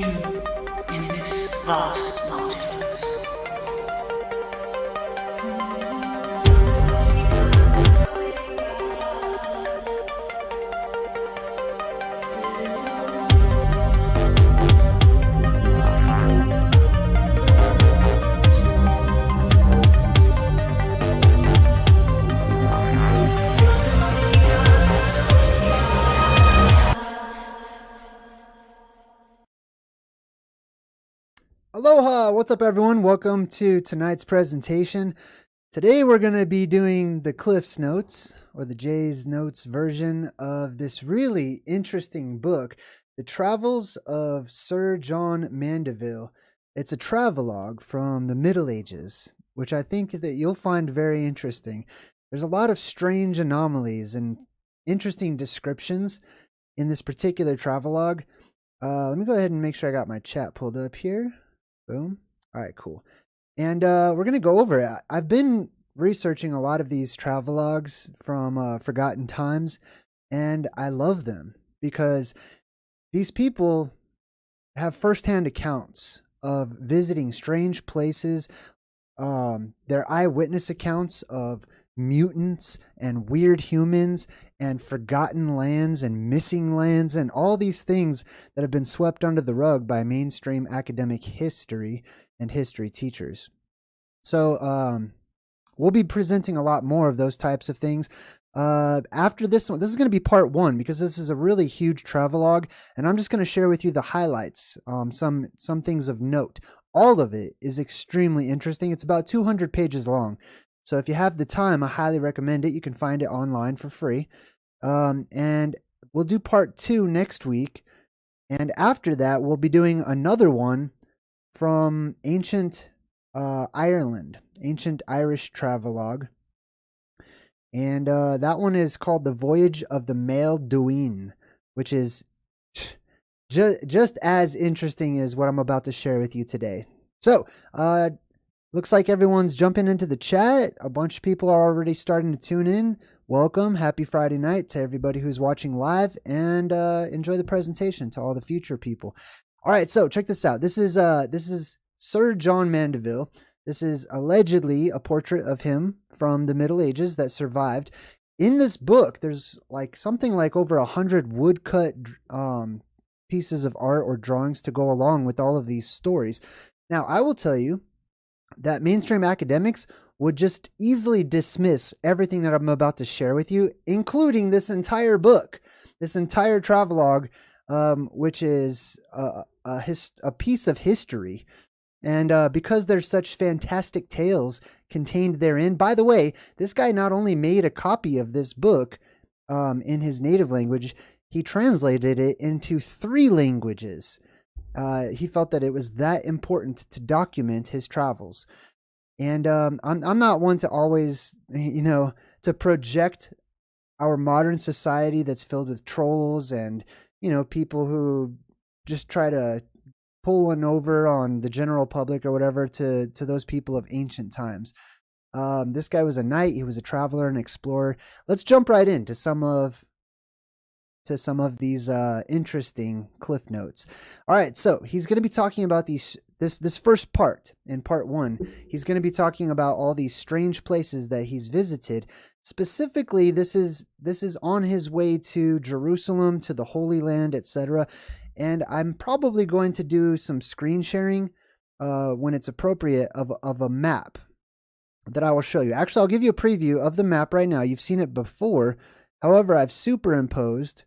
you in this vast multiverse. Aloha! What's up, everyone? Welcome to tonight's presentation. Today we're going to be doing the Cliff's Notes, or the Jay's Notes version of this really interesting book, The Travels of Sir John Mandeville. It's a travelogue from the Middle Ages, which I think that you'll find very interesting. There's a lot of strange anomalies and interesting descriptions in this particular travelogue. Let me go ahead and make sure I got my chat pulled up here. Boom. All right, cool. And we're going to go over it. I've been researching a lot of these travelogues from forgotten times, and I love them because these people have firsthand accounts of visiting strange places. They're eyewitness accounts of mutants and weird humans and forgotten lands and missing lands and all these things that have been swept under the rug by mainstream academic history and history teachers. So we'll be presenting a lot more of those types of things. After this one, this is going to be part one because this is a really huge travelogue, and I'm just going to share with you the highlights, some things of note. All of it is extremely interesting. It's about 200 pages long. So if you have the time, I highly recommend it. You can find it online for free. And we'll do part two next week. And after that, we'll be doing another one from ancient Ireland, ancient Irish travelogue. And that one is called The Voyage of the Male Duin, which is just as interesting as what I'm about to share with you today. So, looks like everyone's jumping into the chat. A bunch of people are already starting to tune in. Welcome. Happy Friday night to everybody who's watching live, and enjoy the presentation to all the future people. All right, so check this out. This is Sir John Mandeville. This is allegedly a portrait of him from the Middle Ages that survived. In this book, there's like something like over 100 woodcut pieces of art or drawings to go along with all of these stories. Now, I will tell you that mainstream academics would just easily dismiss everything that I'm about to share with you, including this entire book, this entire travelogue, which is a piece of history. And because there's such fantastic tales contained therein. By the way, this guy not only made a copy of this book in his native language, he translated it into 3 languages. He felt that it was that important to document his travels. And I'm not one to always, to project our modern society that's filled with trolls and, people who just try to pull one over on the general public or whatever to those people of ancient times. This guy was a knight. He was a traveler and explorer. Let's jump right into some of these interesting cliff notes. All right, so he's going to be talking about this first part. In part 1, he's going to be talking about all these strange places that he's visited. Specifically, this is on his way to Jerusalem, to the Holy Land, etc. And I'm probably going to do some screen sharing when it's appropriate of a map that I will show you. Actually, I'll give you a preview of the map right now. You've seen it before. However, I've superimposed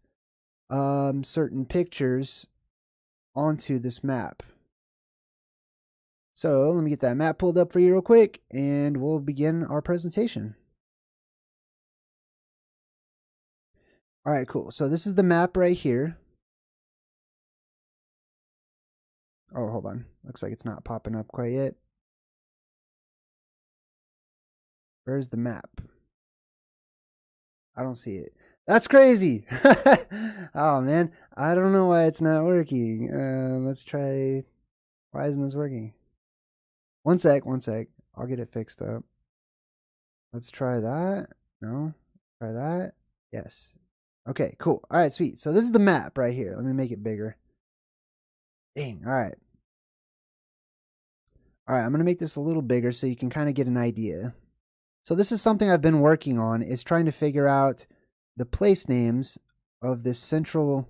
certain pictures onto this map. So let me get that map pulled up for you real quick, and we'll begin our presentation. All right, cool. So this is the map right here. Oh, hold on. Looks like it's not popping up quite yet. Where's the map? I don't see it. That's crazy. Oh, man. I don't know why it's not working. Let's try. Why isn't this working? One sec. I'll get it fixed up. Let's try that. No. Try that. Yes. Okay, cool. All right, sweet. So this is the map right here. Let me make it bigger. Dang. All right. All right. I'm going to make this a little bigger so you can kind of get an idea. So this is something I've been working on, is trying to figure out the place names of this central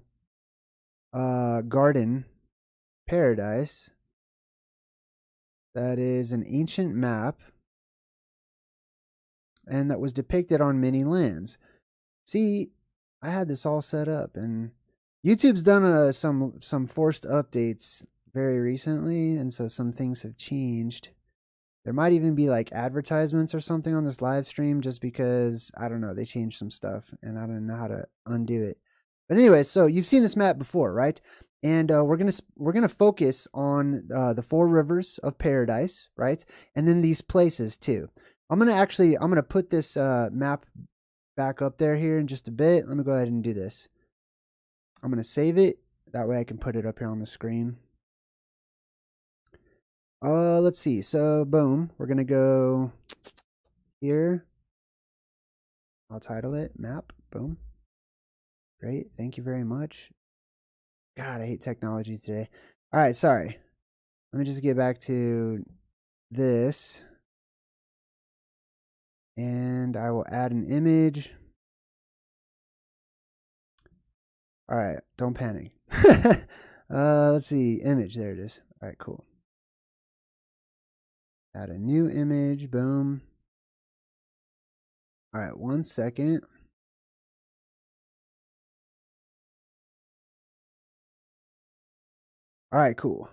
garden paradise. That is an ancient map, and that was depicted on many lands. See, I had this all set up, and YouTube's done some forced updates very recently, and so some things have changed. There might even be like advertisements or something on this live stream, just because, I don't know, they changed some stuff and I don't know how to undo it. But anyway, so you've seen this map before, right? And we're gonna focus on the 4 rivers of paradise, right? And then these places too. I'm gonna put this map back up there here in just a bit. Let me go ahead and do this. I'm gonna save it. That way I can put it up here on the screen. Let's see. So boom, we're gonna go here. I'll title it map. Boom. Great. Thank you very much. God, I hate technology today. All right, sorry. Let me just get back to this. And I will add an image. All right, don't panic. Let's see. Image. There it is. All right, cool. Add a new image. Boom. All right, 1 second. All right, cool.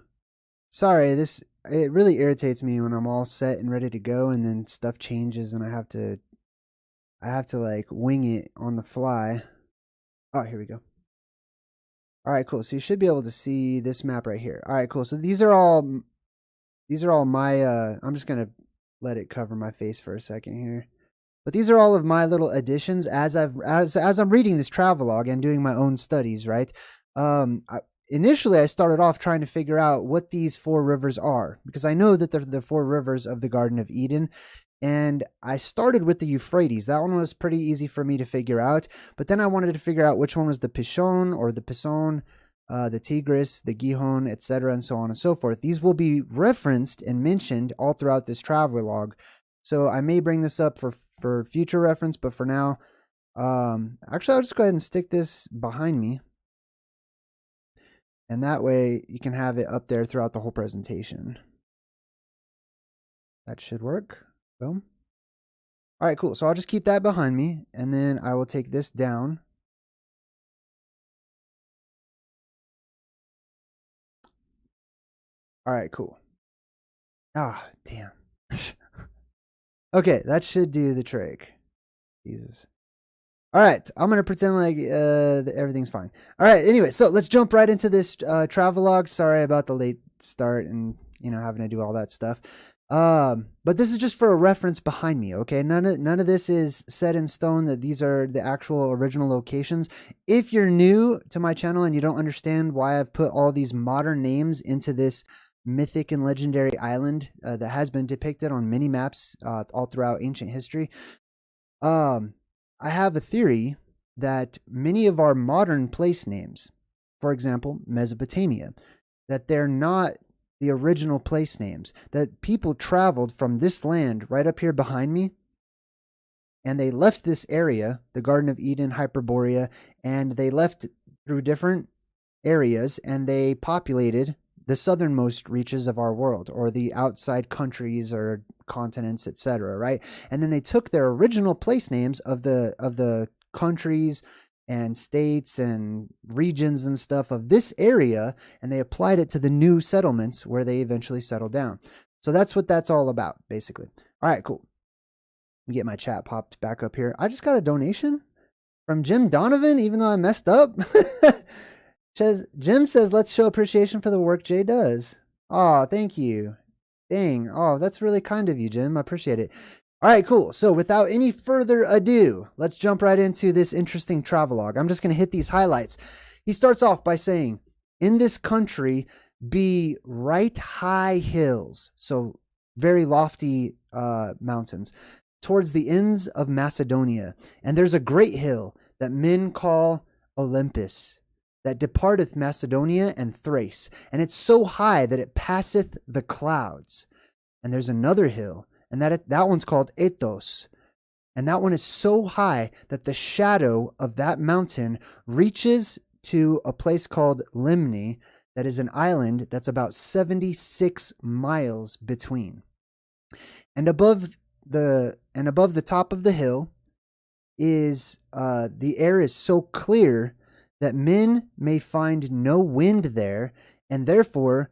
Sorry, it really irritates me when I'm all set and ready to go, and then stuff changes, and I have to like wing it on the fly. Oh, here we go. All right, cool. So you should be able to see this map right here. All right, cool. So these are all my I'm just gonna let it cover my face for a second here. But these are all of my little additions as I'm reading this travelogue and doing my own studies, right? Initially, I started off trying to figure out what these 4 rivers are, because I know that they're the 4 rivers of the Garden of Eden. And I started with the Euphrates. That one was pretty easy for me to figure out. But then I wanted to figure out which one was the Pishon or the Pison, the Tigris, the Gihon, etc., and so on and so forth. These will be referenced and mentioned all throughout this travelogue. So I may bring this up for future reference, but for now, actually, I'll just go ahead and stick this behind me. And that way you can have it up there throughout the whole presentation. That should work. Boom. All right, cool. So I'll just keep that behind me, and then I will take this down. All right, cool. Ah, damn. Okay, that should do the trick. Jesus. All right, I'm going to pretend like everything's fine. All right, anyway, so let's jump right into this travelogue. Sorry about the late start and, having to do all that stuff. But this is just for a reference behind me, okay? None of this is set in stone that these are the actual original locations. If you're new to my channel and you don't understand why I've put all these modern names into this mythic and legendary island that has been depicted on many maps all throughout ancient history, I have a theory that many of our modern place names, for example, Mesopotamia, that they're not the original place names, that people traveled from this land right up here behind me, and they left this area, the Garden of Eden, Hyperborea, and they left through different areas, and they populated the southernmost reaches of our world, or the outside countries or continents, etc., right? And then they took their original place names of the countries and states and regions and stuff of this area, and they applied it to the new settlements where they eventually settled down. So that's what that's all about, basically. All right, cool. Let me get my chat popped back up here. I just got a donation from Jim Donovan, even though I messed up. Jim says, let's show appreciation for the work Jay does. Oh, thank you. Dang. Oh, that's really kind of you, Jim. I appreciate it. All right, cool. So without any further ado, let's jump right into this interesting travelogue. I'm just going to hit these highlights. He starts off by saying, in this country be right high hills, so very lofty mountains, towards the ends of Macedonia. And there's a great hill that men call Olympus. that departeth Macedonia and Thrace, and it's so high that it passeth the clouds. And there's another hill, and that one's called Ethos. And that one is so high that the shadow of that mountain reaches to a place called Limni, that is an island that's about 76 miles between. And above the top of the hill is the air is so clear that men may find no wind there, and therefore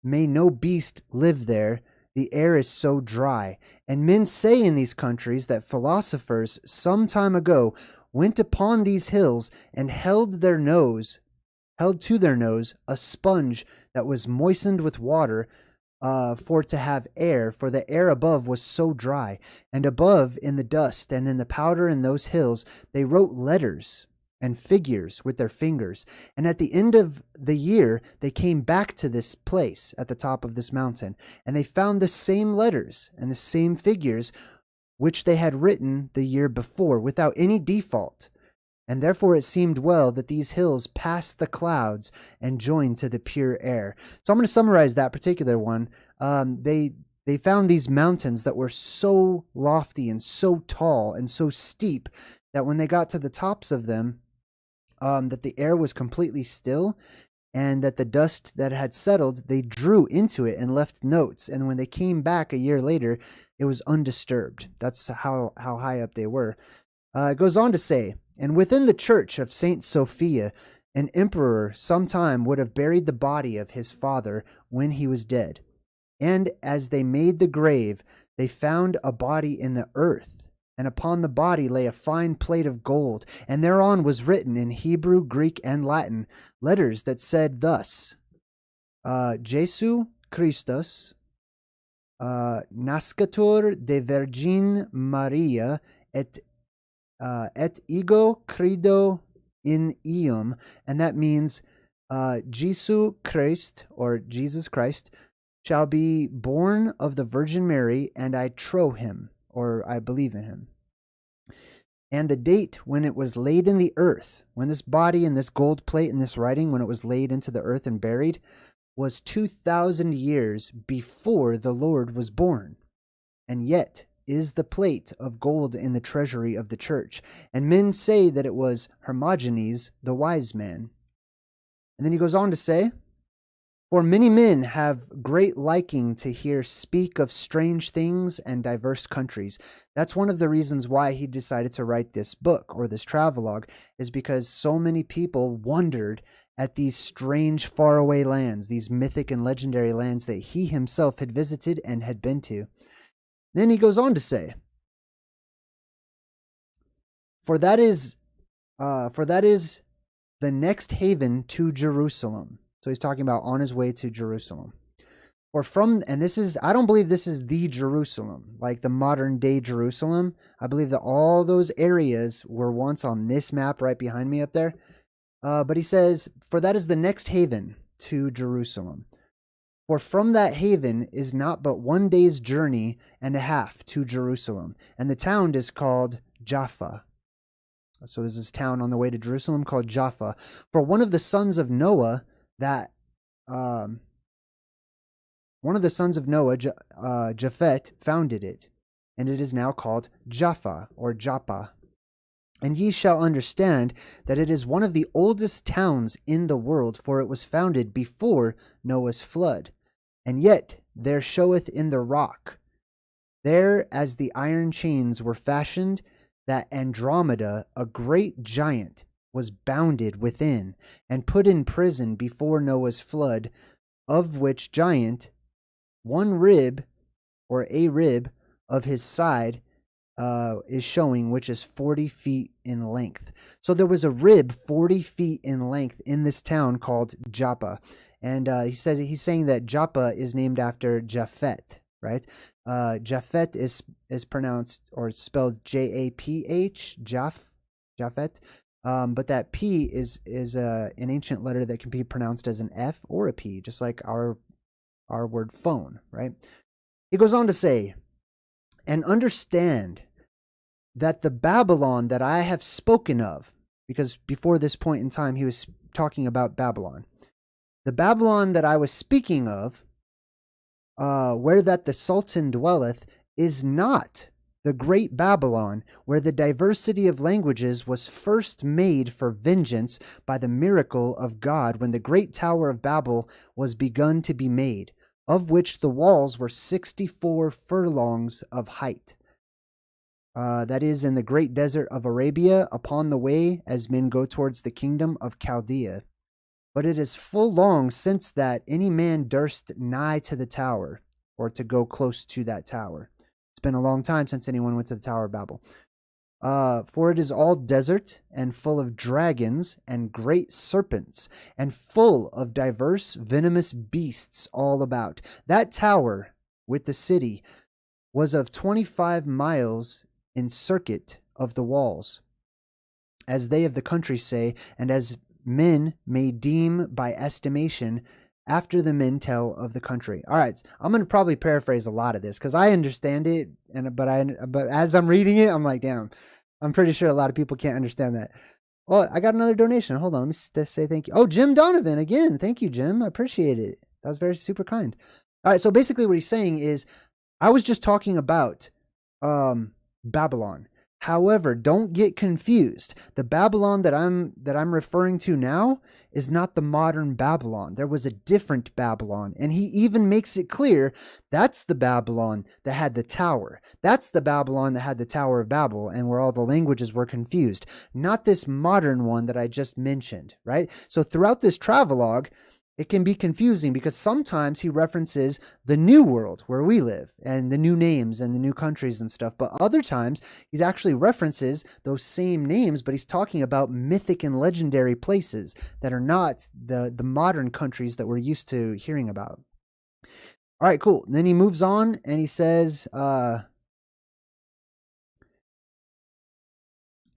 may no beast live there. The air is so dry. And men say in these countries that philosophers some time ago went upon these hills and held to their nose a sponge that was moistened with water, for to have air, for the air above was so dry. And above, in the dust and in the powder in those hills, they wrote letters and figures with their fingers. And at the end of the year, they came back to this place at the top of this mountain, and they found the same letters and the same figures which they had written the year before, without any default. And therefore it seemed well that these hills passed the clouds and joined to the pure air. So I'm going to summarize that particular one. They found these mountains that were so lofty and so tall and so steep that when they got to the tops of them, that the air was completely still, and that the dust that had settled, they drew into it and left notes. And when they came back a year later, it was undisturbed. That's how high up they were. It goes on to say, and within the church of Saint Sophia, an emperor sometime would have buried the body of his father when he was dead. And as they made the grave, they found a body in the earth, and upon the body lay a fine plate of gold, and thereon was written in Hebrew, Greek, and Latin letters that said thus: Jesu Christus, nascatur de Virgin Maria, et ego credo in eum, and that means Jesu Christ, or Jesus Christ, shall be born of the Virgin Mary, and I trow him, or I believe in him. And the date when it was laid in the earth, when this body and this gold plate and this writing, when it was laid into the earth and buried, was 2,000 years before the Lord was born. And yet is the plate of gold in the treasury of the church. And men say that it was Hermogenes, the wise man. And then he goes on to say, for many men have great liking to hear speak of strange things and diverse countries. That's one of the reasons why he decided to write this book, or this travelogue, is because so many people wondered at these strange faraway lands, these mythic and legendary lands that he himself had visited and had been to. Then he goes on to say, for that is the next haven to Jerusalem. So he's talking about on his way to Jerusalem. Or from, and this is, I don't believe this is the Jerusalem, like the modern day Jerusalem. I believe that all those areas were once on this map right behind me up there. But he says, for that is the next haven to Jerusalem. For from that haven is not but 1 day's journey and a half to Jerusalem. And the town is called Jaffa. So there's this town on the way to Jerusalem called Jaffa. For one of the sons of Noah, Japhet, founded it, and it is now called Jaffa, or Joppa. And ye shall understand that it is one of the oldest towns in the world, for it was founded before Noah's flood. And yet there showeth in the rock, there as the iron chains were fashioned, that Andromeda, a great giant, was bounded within, and put in prison before Noah's flood, of which giant one rib, or a rib, of his side is showing, which is 40 feet in length. So there was a rib 40 feet in length in this town called Joppa. And he's saying that Joppa is named after Japhet, right? Japhet is pronounced, or it's spelled Japh, Japhet. But that P is an ancient letter that can be pronounced as an F or a P, just like our word phone, right? He goes on to say, and understand that the Babylon that I have spoken of, because before this point in time, he was talking about Babylon. The Babylon that I was speaking of, where that the Sultan dwelleth, is not the great Babylon, where the diversity of languages was first made for vengeance by the miracle of God, when the great Tower of Babel was begun to be made, of which the walls were 64 furlongs of height. That is in the great desert of Arabia, upon the way as men go towards the kingdom of Chaldea. But it is full long since that any man durst nigh to the tower, or to go close to that tower. It's been a long time since anyone went to the Tower of Babel. For it is all desert, and full of dragons, and great serpents, and full of diverse venomous beasts all about. That tower, with the city, was of 25 miles in circuit of the walls, as they of the country say, and as men may deem by estimation, after the men tell of the country. All right, I'm going to probably paraphrase a lot of this because I understand it, but as I'm reading it, I'm like, damn, I'm pretty sure a lot of people can't understand that. Oh, I got another donation. Hold on, let me say thank you. Oh, Jim Donovan again. Thank you, Jim. I appreciate it. That was very super kind. All right, so basically what he's saying is, I was just talking about Babylon. However, don't get confused. The Babylon that I'm referring to now is not the modern Babylon. There was a different Babylon, and he even makes it clear that's the Babylon that had the tower. That's the Babylon that had the Tower of Babel, and where all the languages were confused. Not this modern one that I just mentioned, right? So throughout this travelogue, it can be confusing because sometimes he references the new world where we live and the new names and the new countries and stuff. But other times he actually references those same names, but he's talking about mythic and legendary places that are not the modern countries that we're used to hearing about. All right, cool. And then he moves on and he says, and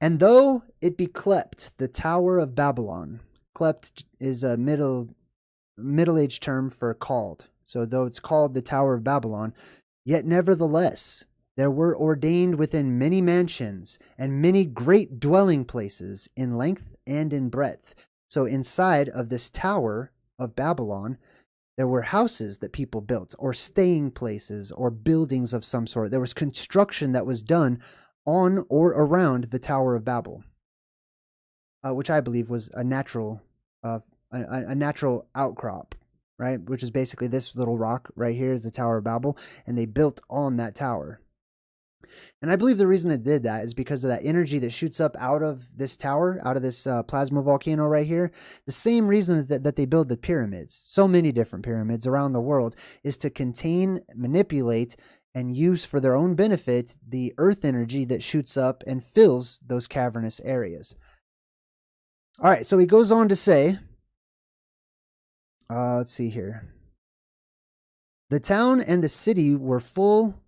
though it be clept the Tower of Babylon, clept is a middle-aged term for called. So though it's called the Tower of Babylon, yet nevertheless there were ordained within many mansions and many great dwelling places in length and in breadth. So inside of this Tower of Babylon, there were houses that people built, or staying places, or buildings of some sort. There was construction that was done on or around the Tower of Babel, which I believe was a natural a natural outcrop, right? Which is basically this little rock right here is the Tower of Babel, and they built on that tower. And I believe the reason they did that is because of that energy that shoots up out of this tower, out of this plasma volcano right here. The same reason that they build the pyramids, so many different pyramids around the world, is to contain, manipulate, and use for their own benefit the earth energy that shoots up and fills those cavernous areas. All right, so he goes on to say, let's see here. The town and the city were full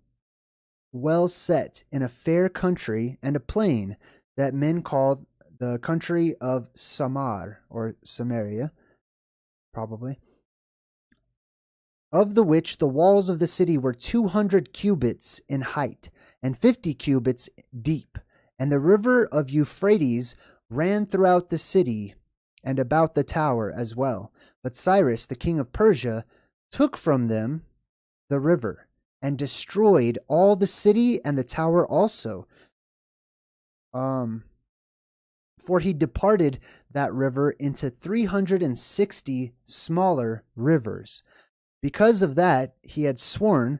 well set in a fair country and a plain that men called the country of Samar, or Samaria, probably, of the which the walls of the city were 200 cubits in height and 50 cubits deep, and the river of Euphrates ran throughout the city and about the tower as well. But Cyrus, the king of Persia, took from them the river and destroyed all the city and the tower also. For he departed that river into 360 smaller rivers. Because of that, he had sworn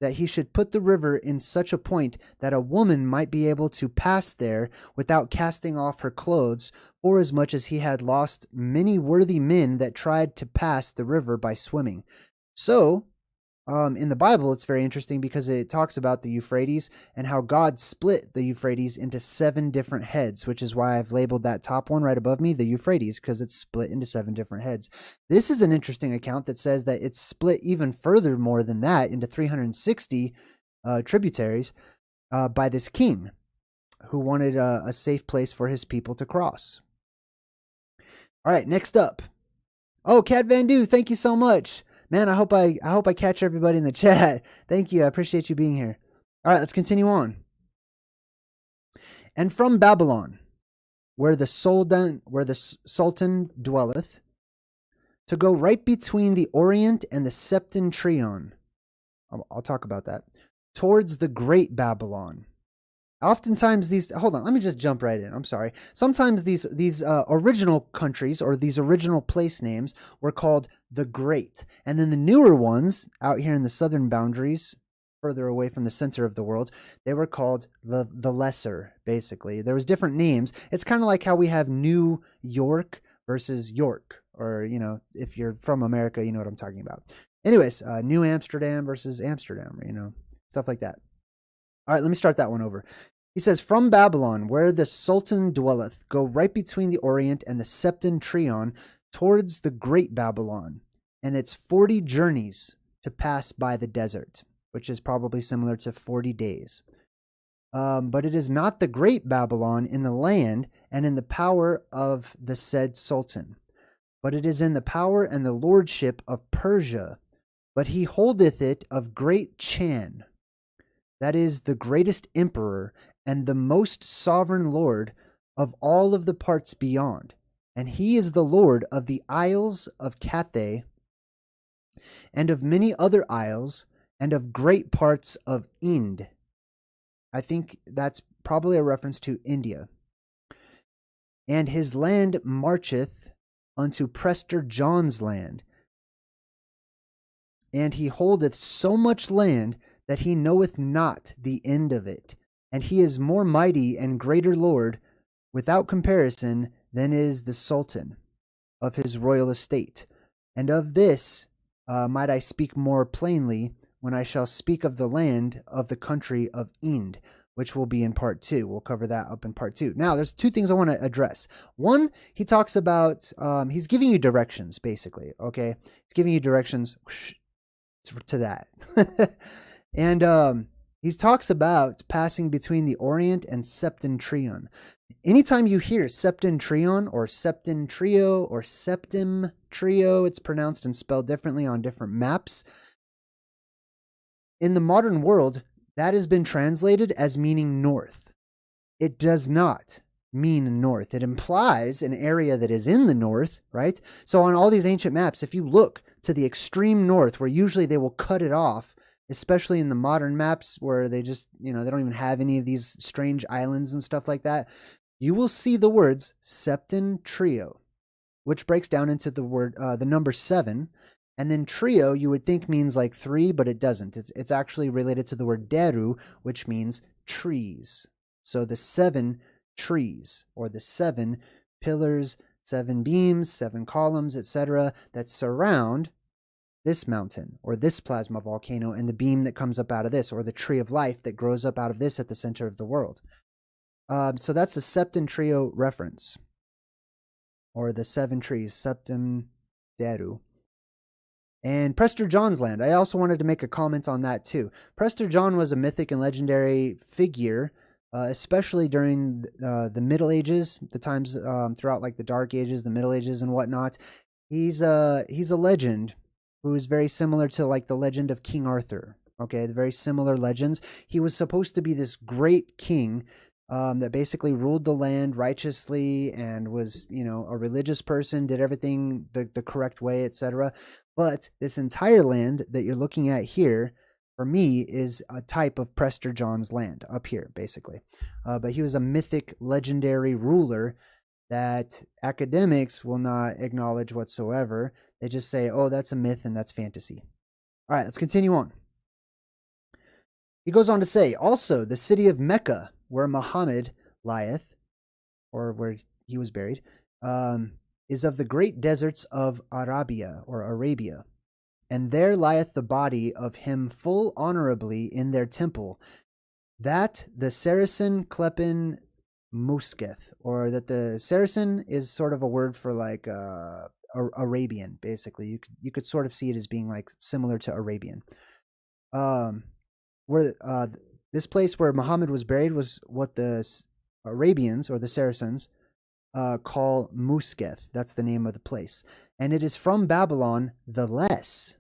that he should put the river in such a point that a woman might be able to pass there without casting off her clothes, forasmuch as he had lost many worthy men that tried to pass the river by swimming. So, in the Bible, it's very interesting because it talks about the Euphrates and how God split the Euphrates into 7 different heads, which is why I've labeled that top one right above me, the Euphrates, because it's split into 7 different heads. This is an interesting account that says that it's split even further more than that into 360 tributaries by this king who wanted a safe place for his people to cross. All right, next up. Oh, Cat Van Du, thank you so much. Man, I hope I catch everybody in the chat. Thank you. I appreciate you being here. All right, let's continue on. And from Babylon, where the Sultan dwelleth, to go right between the Orient and the Septentrion. I'll talk about that. Towards the Great Babylon. Oftentimes these, hold on, let me just jump right in. I'm sorry. Sometimes these original countries or these original place names were called the Great. And then the newer ones out here in the southern boundaries, further away from the center of the world, they were called the lesser, basically. There was different names. It's kind of like how we have New York versus York, or, you know, if you're from America, you know what I'm talking about. Anyways, New Amsterdam versus Amsterdam, you know, stuff like that. All right, let me start that one over. He says, from Babylon, where the Sultan dwelleth, go right between the Orient and the Septentrion towards the Great Babylon, and it's 40 journeys to pass by the desert, which is probably similar to 40 days. But it is not the Great Babylon in the land and in the power of the said Sultan, but it is in the power and the lordship of Persia, but he holdeth it of great Chan, that is the greatest emperor and the most sovereign lord of all of the parts beyond. And he is the lord of the isles of Cathay and of many other isles and of great parts of Ind. I think that's probably a reference to India. And his land marcheth unto Prester John's land. And he holdeth so much land that he knoweth not the end of it. And he is more mighty and greater lord without comparison than is the Sultan of his royal estate. And of this might I speak more plainly when I shall speak of the land of the country of Ind, which will be in part 2. We'll cover that up in part 2. Now, there's 2 things I want to address. One, he talks about, he's giving you directions, basically, okay? He's giving you directions to that. And he talks about passing between the Orient and Septentrion. Anytime you hear Septentrion or Septentrio or Septimtrio, it's pronounced and spelled differently on different maps. In the modern world, that has been translated as meaning north. It does not mean north. It implies an area that is in the north, right? So on all these ancient maps, if you look to the extreme north, where usually they will cut it off, especially in the modern maps where they just, you know, they don't even have any of these strange islands and stuff like that, you will see the words Septentrio, which breaks down into the word, the number 7. And then trio, you would think means like 3, but it doesn't. It's actually related to the word deru, which means trees. So the 7 trees, or the 7 pillars, 7 beams, 7 columns, etc., that surround this mountain or this plasma volcano, and the beam that comes up out of this, or the tree of life that grows up out of this at the center of the world. So that's a Septentrio reference, or the 7 trees, Septem Deru. And Prester John's land. I also wanted to make a comment on that too. Prester John was a mythic and legendary figure, especially during the Middle Ages, the times throughout like the Dark Ages, the Middle Ages, and whatnot. He's a legend who is very similar to like the legend of King Arthur. Okay, the very similar legends. He was supposed to be this great king that basically ruled the land righteously and was, you know, a religious person, did everything the correct way, etc. But this entire land that you're looking at here, for me, is a type of Prester John's land up here, basically. But he was a mythic, legendary ruler that academics will not acknowledge whatsoever. They just say, oh, that's a myth and that's fantasy. All right, let's continue on. He goes on to say, also, the city of Mecca, where Muhammad lieth, or where he was buried, is of the great deserts of Arabia, or Arabia. And there lieth the body of him full honorably in their temple, that the Saracen Klepen Musketh, or that the Saracen is sort of a word for like Arabian, basically. You could sort of see it as being like similar to Arabian. Where this place where Muhammad was buried was what the Arabians, or the Saracens, call Musketh. That's the name of the place. And it is from Babylon the less,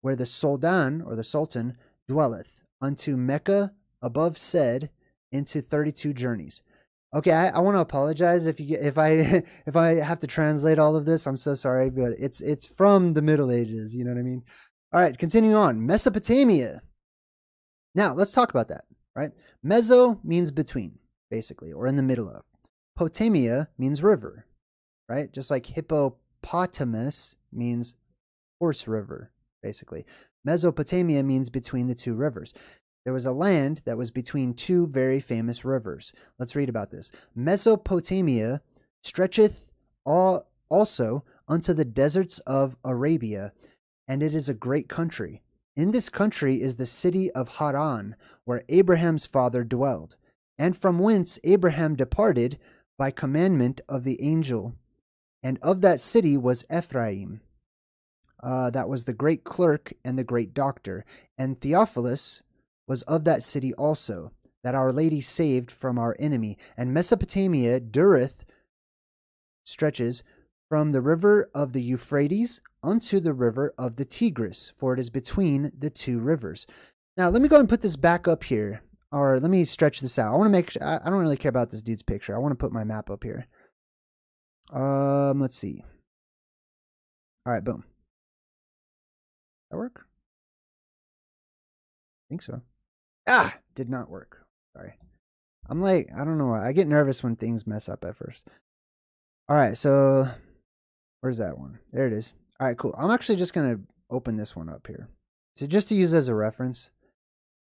where the Soldan, or the Sultan, dwelleth, unto Mecca above said, into 32 journeys. Okay, I want to apologize if I if I have to translate all of this. I'm so sorry, but it's from the Middle Ages. You know what I mean? All right, continuing on. Mesopotamia. Now let's talk about that. Right? Meso means between, basically, or in the middle of. Potamia means river. Right? Just like hippopotamus means horse river, basically. Mesopotamia means between the two rivers. There was a land that was between two very famous rivers. Let's read about this. Mesopotamia stretcheth also unto the deserts of Arabia, and it is a great country. In this country is the city of Haran, where Abraham's father dwelled, and from whence Abraham departed by commandment of the angel. And of that city was Ephraim. That was the great clerk and the great doctor. And Theophilus was of that city also, that Our Lady saved from our enemy. And Mesopotamia dureth, stretches, from the river of the Euphrates unto the river of the Tigris, for it is between the two rivers. Now, let me go and put this back up here, or let me stretch this out. I want to make sure, I don't really care about this dude's picture. I want to put my map up here. Let's see. All right, boom. That work? I think so. Ah, did not work. Sorry. I'm like, I don't know why. I get nervous when things mess up at first. All right, so where's that one? There it is. All right, cool. I'm actually just going to open this one up here. So just to use as a reference.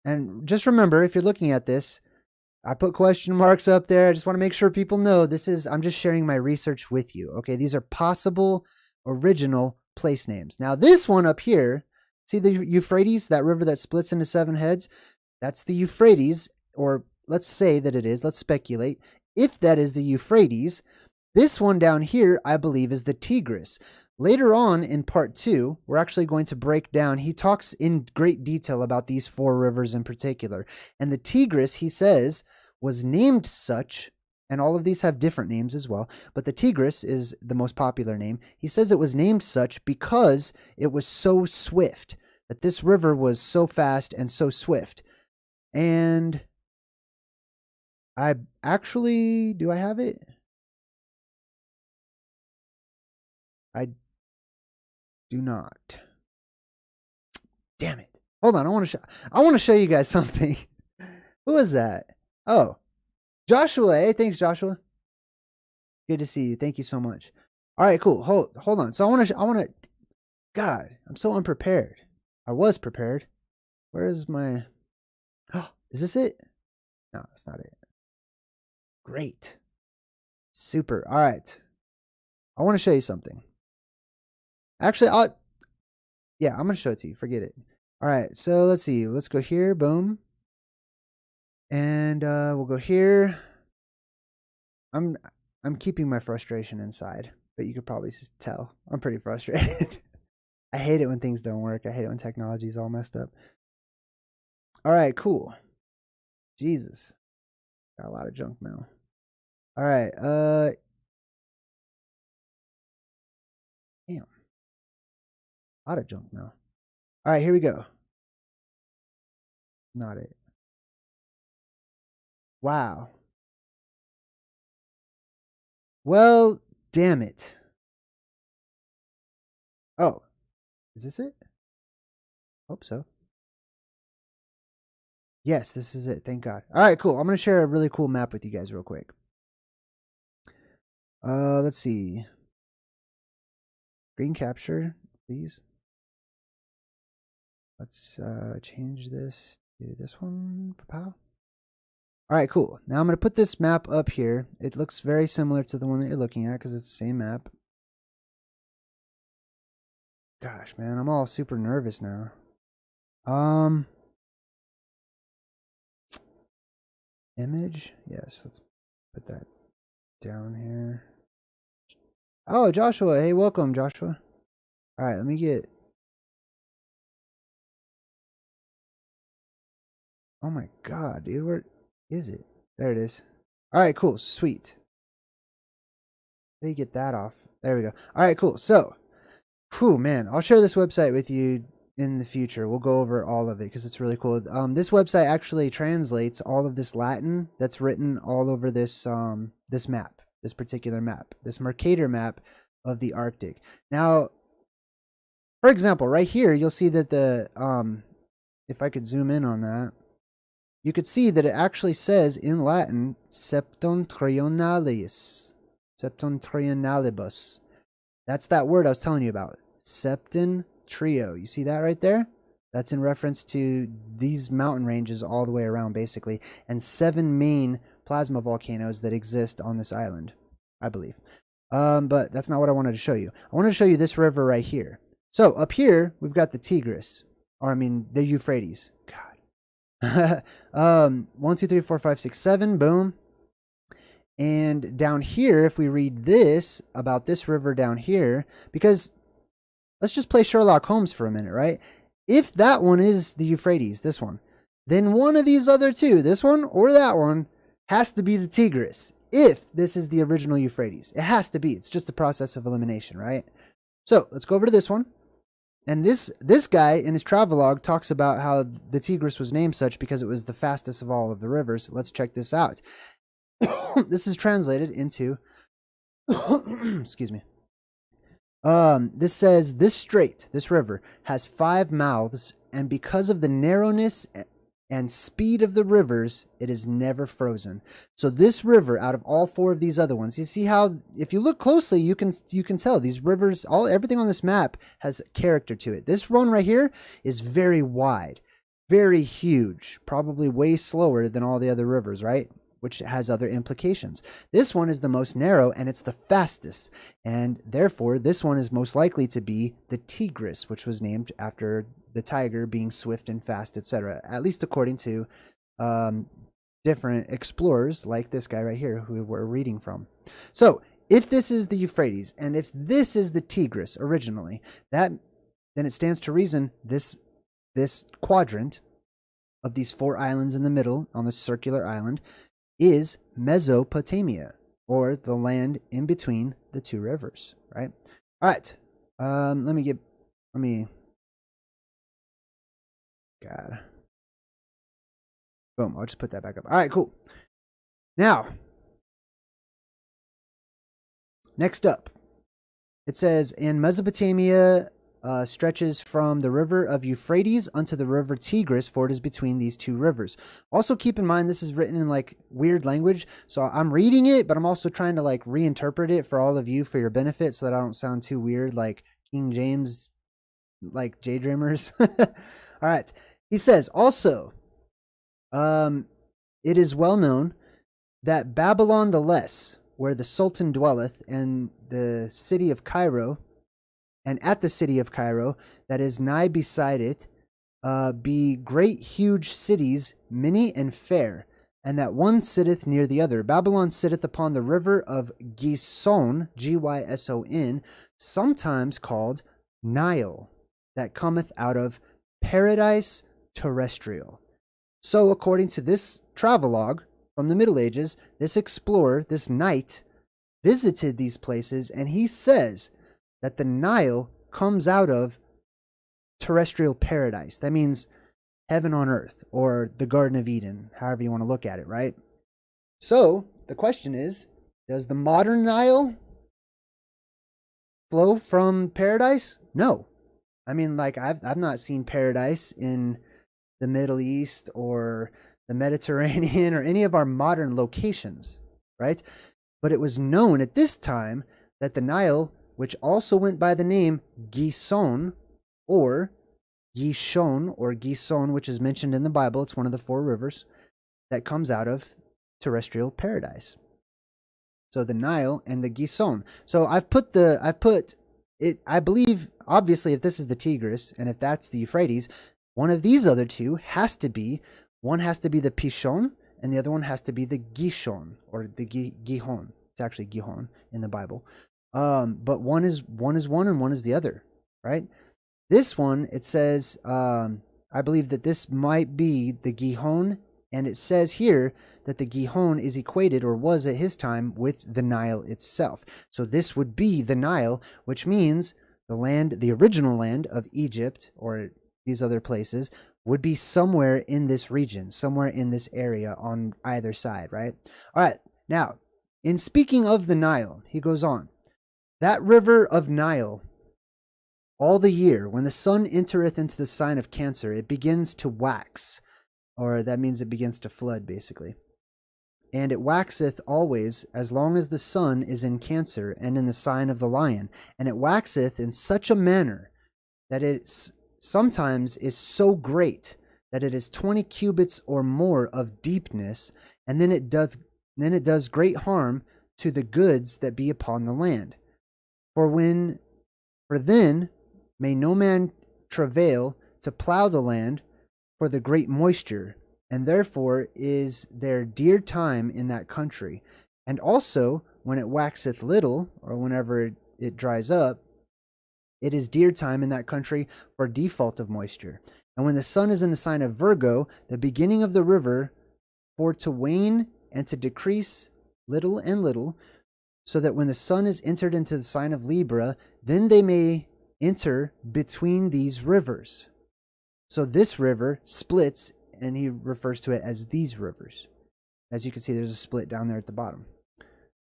And just remember, if you're looking at this, I put question marks up there. I just want to make sure people know I'm just sharing my research with you. Okay, these are possible original place names. Now, this one up here, see the Euphrates, that river that splits into 7 heads? That's the Euphrates, or let's say that it is. Let's speculate. If that is the Euphrates, this one down here, I believe, is the Tigris. Later on in part 2, we're actually going to break down. He talks in great detail about these 4 rivers in particular. And the Tigris, he says, was named such, and all of these have different names as well, but the Tigris is the most popular name. He says it was named such because it was so swift, that this river was so fast and so swift. And I actually, do I have it? I do not. Damn it. Hold on, I want to show you guys something. Who is that? Oh, Joshua. Hey, thanks, Joshua. Good to see you. Thank you so much. All right, cool. Hold on. So I want to God, I'm so unprepared. I was prepared. Where is my is this it? No, that's not it. Great. Super. All right. I want to show you something. Actually, I'm going to show it to you. Forget it. All right. So let's see. Let's go here. Boom. And we'll go here. I'm keeping my frustration inside, but you could probably tell I'm pretty frustrated. I hate it when things don't work. I hate it when technology is all messed up. All right, cool. Jesus. Got a lot of junk mail. All right. Damn. A lot of junk mail. All right, here we go. Not it. Wow. Well, damn it. Oh, is this it? Hope so. Yes, this is it. Thank God. All right, cool. I'm going to share a really cool map with you guys real quick. Let's see. Screen capture, please. Let's change this to this one. All right, cool. Now I'm going to put this map up here. It looks very similar to the one that you're looking at because it's the same map. Gosh, man, I'm all super nervous now. Image? Yes, let's put that down here. Oh, Joshua. Hey, welcome, Joshua. All right, let me get... Oh my God, dude, where is it? There it is. All right, cool, sweet. How do you get that off? There we go. All right, cool. So, whew, man, I'll share this website with you. in the future. We'll go over all of it because it's really cool. This website actually translates all of this Latin that's written all over this this map, this particular map, this Mercator map of the Arctic. Now, for example, right here, you'll see that the if I could zoom in on that, you could see that it actually says in Latin septentrionalis, septentrionalibus. That's that word I was telling you about, septentrio. You see that right there? That's in reference to these mountain ranges all the way around, basically, and 7 main plasma volcanoes that exist on this island, I believe. But that's not what I wanted to show you. I wanted to show you this river right here. So up here, we've got the Tigris, or I mean the Euphrates. God. 1, 2, 3, 4, 5, 6, 7. Boom. And down here, if we read this about this river down here, because let's just play Sherlock Holmes for a minute, right? If that one is the Euphrates, this one, then one of these other two, this one or that one, has to be the Tigris. If this is the original Euphrates, it has to be. It's just a process of elimination, right? So let's go over to this one. And this guy in his travelogue talks about how the Tigris was named such because it was the fastest of all of the rivers. Let's check this out. This is translated into excuse me. This says, this strait, this river, has 5 mouths, and because of the narrowness and speed of the rivers, it is never frozen. So this river, out of all 4 of these other ones, you see how, if you look closely, you can tell these rivers, everything on this map has character to it. This one right here is very wide, very huge, probably way slower than all the other rivers, right? Which has other implications. This one is the most narrow and it's the fastest, and therefore this one is most likely to be the Tigris, which was named after the tiger being swift and fast, etc. At least according to different explorers like this guy right here who we're reading from. So if this is the Euphrates and if this is the Tigris originally, then it stands to reason this quadrant of these 4 islands in the middle on this circular island is Mesopotamia, or the land in between the 2 rivers, right? All right. God. Boom. I'll just put that back up. All right, cool. Now, next up, it says, in Mesopotamia stretches from the river of Euphrates unto the river Tigris, for it is between these 2 rivers. Also keep in mind, this is written in like weird language, so I'm reading it, but I'm also trying to like reinterpret it for all of you for your benefit, so that I don't sound too weird like King James, like JayDreamerZ. All right. He says, also, it is well known that Babylon the Less, where the Sultan dwelleth, and the city of Cairo, and at the city of Cairo, that is nigh beside it, be great huge cities, many and fair, and that one sitteth near the other. Babylon sitteth upon the river of Gison, Gyson, sometimes called Nile, that cometh out of Paradise terrestrial. So according to this travelogue from the Middle Ages, this explorer, this knight, visited these places, and he says that the Nile comes out of terrestrial paradise. That means heaven on earth, or the Garden of Eden, however you want to look at it, right? So the question is, does the modern Nile flow from paradise? No. I mean, like, I've not seen paradise in the Middle East or the Mediterranean or any of our modern locations, right? But it was known at this time that the Nile, which also went by the name Gison or Gishon, which is mentioned in the Bible, it's one of the 4 rivers that comes out of terrestrial paradise. So the Nile and the Gison. So I believe, obviously, if this is the Tigris and if that's the Euphrates, one of these other 2 has to be the Pishon and the other one has to be the Gishon or the Gihon. It's actually Gihon in the Bible. But one is one and one is the other, right? This one, it says, I believe that this might be the Gihon, and it says here that the Gihon is equated, or was at his time, with the Nile itself. So this would be the Nile, which means the original land of Egypt, or these other places, would be somewhere in this region, somewhere in this area on either side, right? All right, now, in speaking of the Nile, he goes on, that river of Nile, all the year, when the sun entereth into the sign of Cancer, it begins to wax, or that means it begins to flood, basically. And it waxeth always, as long as the sun is in Cancer and in the sign of the lion. And it waxeth in such a manner that it sometimes is so great that it is 20 cubits or more of deepness, and then it does great harm to the goods that be upon the land. For then may no man travail to plow the land for the great moisture, and therefore is there dear time in that country. And also, when it waxeth little, or whenever it dries up, it is dear time in that country for default of moisture. And when the sun is in the sign of Virgo, the beginning of the river, for to wane and to decrease little and little, so that when the sun is entered into the sign of Libra, then they may enter between these rivers. So this river splits, and he refers to it as these rivers. As you can see, there's a split down there at the bottom.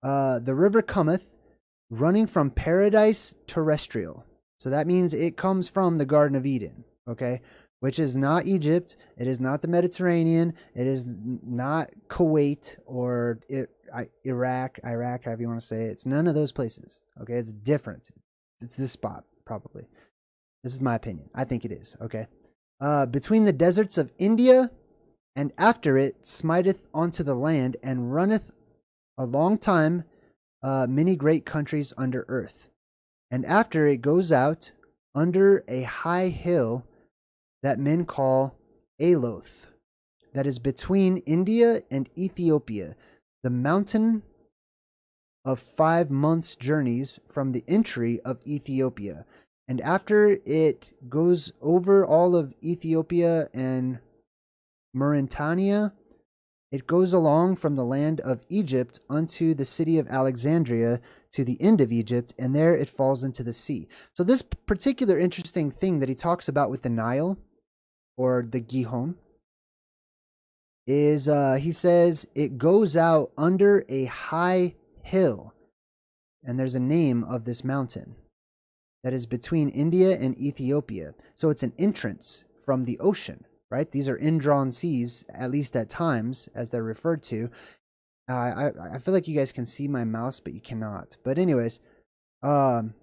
The river cometh, running from paradise terrestrial. So that means it comes from the Garden of Eden, okay? Which is not Egypt. It is not the Mediterranean. It is not Kuwait or Iraq, however you want to say it. It's none of those places, okay? It's different. It's this spot, probably. This is my opinion. I think it is, okay? Between the deserts of India, and after it smiteth onto the land, and runneth a long time many great countries under earth. And after it goes out under a high hill that men call Aloth, that is between India and Ethiopia, the mountain of 5 months' journeys from the entry of Ethiopia. And after it goes over all of Ethiopia and Mauritania, it goes along from the land of Egypt unto the city of Alexandria to the end of Egypt, and there it falls into the sea. So this particular interesting thing that he talks about with the Nile, or the Gihon, is he says it goes out under a high hill, and there's a name of this mountain that is between India and Ethiopia. So it's an entrance from the ocean. Right? These are indrawn seas, at least at times, as they're referred to. I feel like you guys can see my mouse, but you cannot. But anyways, damn,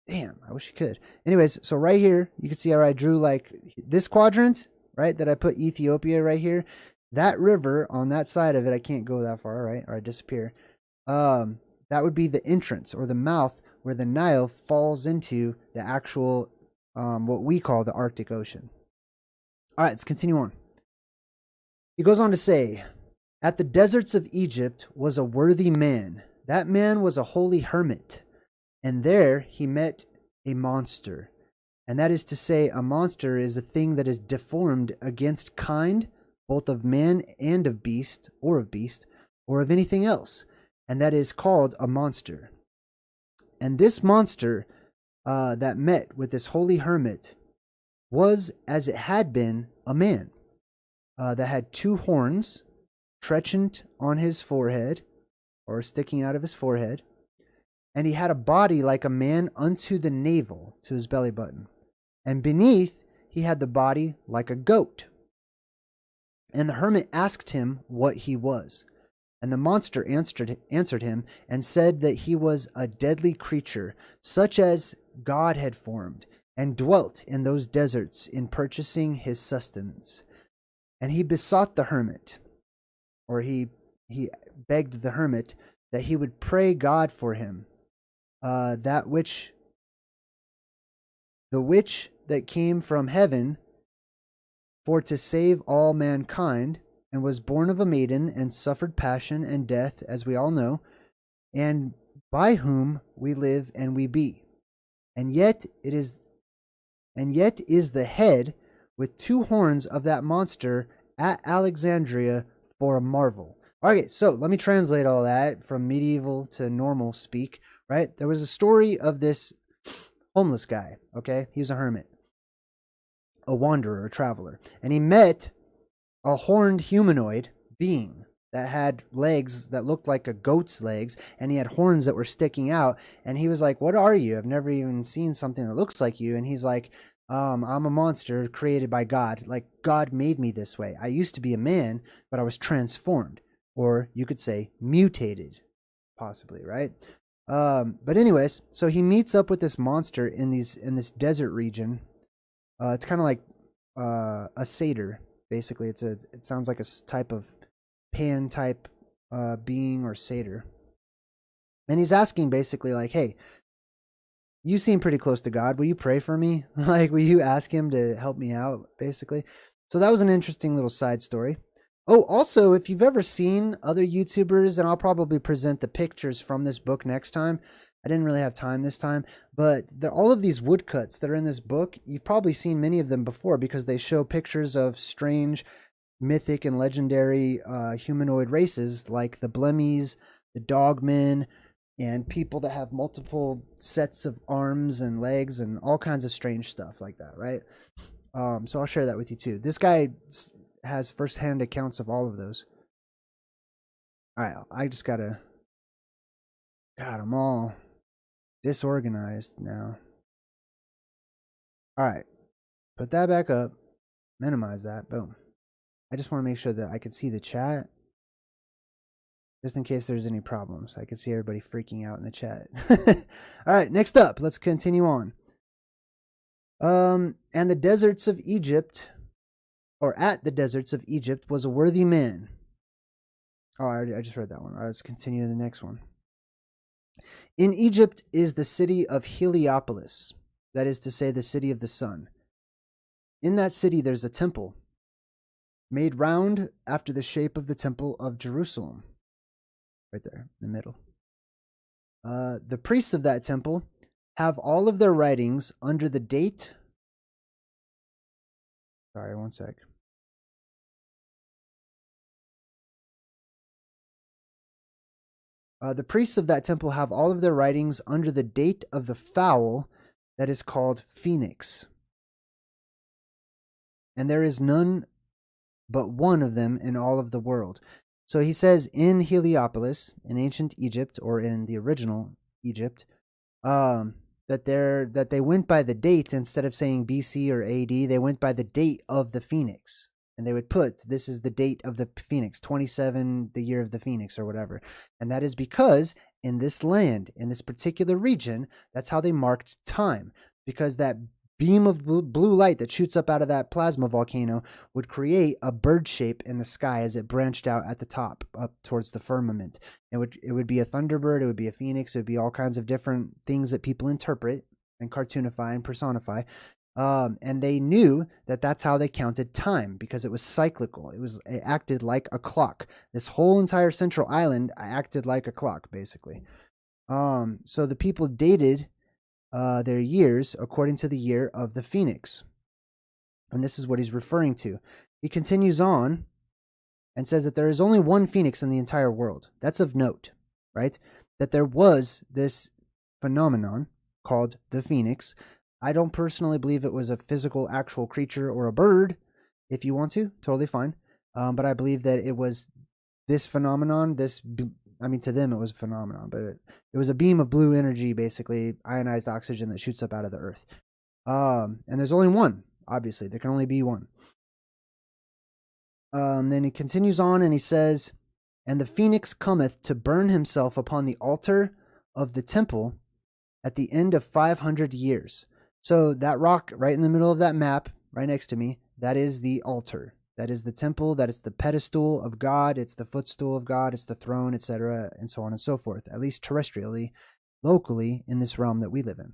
I wish you could. Anyways, so right here, you can see how I drew like this quadrant, right? That I put Ethiopia right here. That river on that side of it, I can't go that far, right? Or I disappear. That would be the entrance or the mouth where the Nile falls into the actual, what we call the Arctic Ocean. All right, let's continue on. He goes on to say, at the deserts of Egypt was a worthy man. That man was a holy hermit. And there he met a monster. And that is to say, a monster is a thing that is deformed against kind, both of man and of beast, or of anything else. And that is called a monster. And this monster that met with this holy hermit was, as it had been, a man that had 2 horns trenchant on his forehead, or sticking out of his forehead, and he had a body like a man unto the navel, to his belly button, and beneath he had the body like a goat. And the hermit asked him what he was, and the monster answered him and said that he was a deadly creature, such as God had formed, and dwelt in those deserts in purchasing his sustenance. And he besought the hermit, or he begged the hermit, that he would pray God for him, the which that came from heaven for to save all mankind, and was born of a maiden, and suffered passion and death, as we all know, and by whom we live and we be. And yet is the head with 2 horns of that monster at Alexandria for a marvel. Okay, so let me translate all that from medieval to normal speak, right? There was a story of this homeless guy, okay? He was a hermit. a wanderer, a traveler, and he met a horned humanoid being that had legs that looked like a goat's legs, and he had horns that were sticking out. And he was like, "What are you? I've never even seen something that looks like you." And he's like, I'm a monster created by God. Like, God made me this way. I used to be a man, but I was transformed, or you could say mutated, possibly, right? But anyways, so he meets up with this monster in this desert region. It's kind of like a satyr, basically. It sounds like a type of pan type being or satyr. And he's asking basically like, "Hey, you seem pretty close to God. Will you pray for me? Like, will you ask him to help me out?" Basically. So that was an interesting little side story. Oh, also, if you've ever seen other YouTubers, and I'll probably present the pictures from this book next time. I didn't really have time this time, but all of these woodcuts that are in this book, you've probably seen many of them before because they show pictures of strange, mythic, and legendary humanoid races like the Blemmies, the Dogmen, and people that have multiple sets of arms and legs and all kinds of strange stuff like that, right? So I'll share that with you too. This guy has firsthand accounts of all of those. All right, I just gotta. God, I'm all disorganized now. All right, put that back up. Minimize that. Boom. I just want to make sure that I can see the chat, just in case there's any problems. I can see everybody freaking out in the chat. All right, next up, let's continue on. And the deserts of Egypt, or at the deserts of Egypt, was a worthy man. Oh, I just read that one. All right, let's continue to the next one. In Egypt is the city of Heliopolis, that is to say, the city of the sun. In that city there's a temple, made round after the shape of the temple of Jerusalem. Right there, in the middle. The priests of that temple have all of their writings under the date. Sorry, one sec. The priests of that temple have all of their writings under the date of the fowl that is called Phoenix. And there is none but one of them in all of the world. So he says in Heliopolis, in ancient Egypt, or in the original Egypt, that they went by the date instead of saying BC or AD. They went by the date of the Phoenix. And they would put, this is the date of the Phoenix, 27, the year of the Phoenix or whatever. And that is because in this land, in this particular region, that's how they marked time. Because that beam of blue light that shoots up out of that plasma volcano would create a bird shape in the sky as it branched out at the top up towards the firmament. It would be a thunderbird, it would be a phoenix, it would be all kinds of different things that people interpret and cartoonify and personify. And they knew that that's how they counted time because it was cyclical. It acted like a clock. This whole entire central island acted like a clock, basically. So the people dated their years according to the year of the Phoenix. And this is what he's referring to. He continues on and says that there is only one Phoenix in the entire world. That's of note, right? That there was this phenomenon called the Phoenix. I don't personally believe it was a physical, actual creature or a bird. If you want to, totally fine. But I believe that it was this phenomenon, to them it was a phenomenon, but it was a beam of blue energy, basically ionized oxygen that shoots up out of the earth. And there's only one, obviously. There can only be one. Then he continues on and he says, and the Phoenix cometh to burn himself upon the altar of the temple at the end of 500 years. So that rock right in the middle of that map, right next to me, that is the altar. That is the temple. That is the pedestal of God. It's the footstool of God. It's the throne, etc., and so on and so forth. At least terrestrially, locally, in this realm that we live in.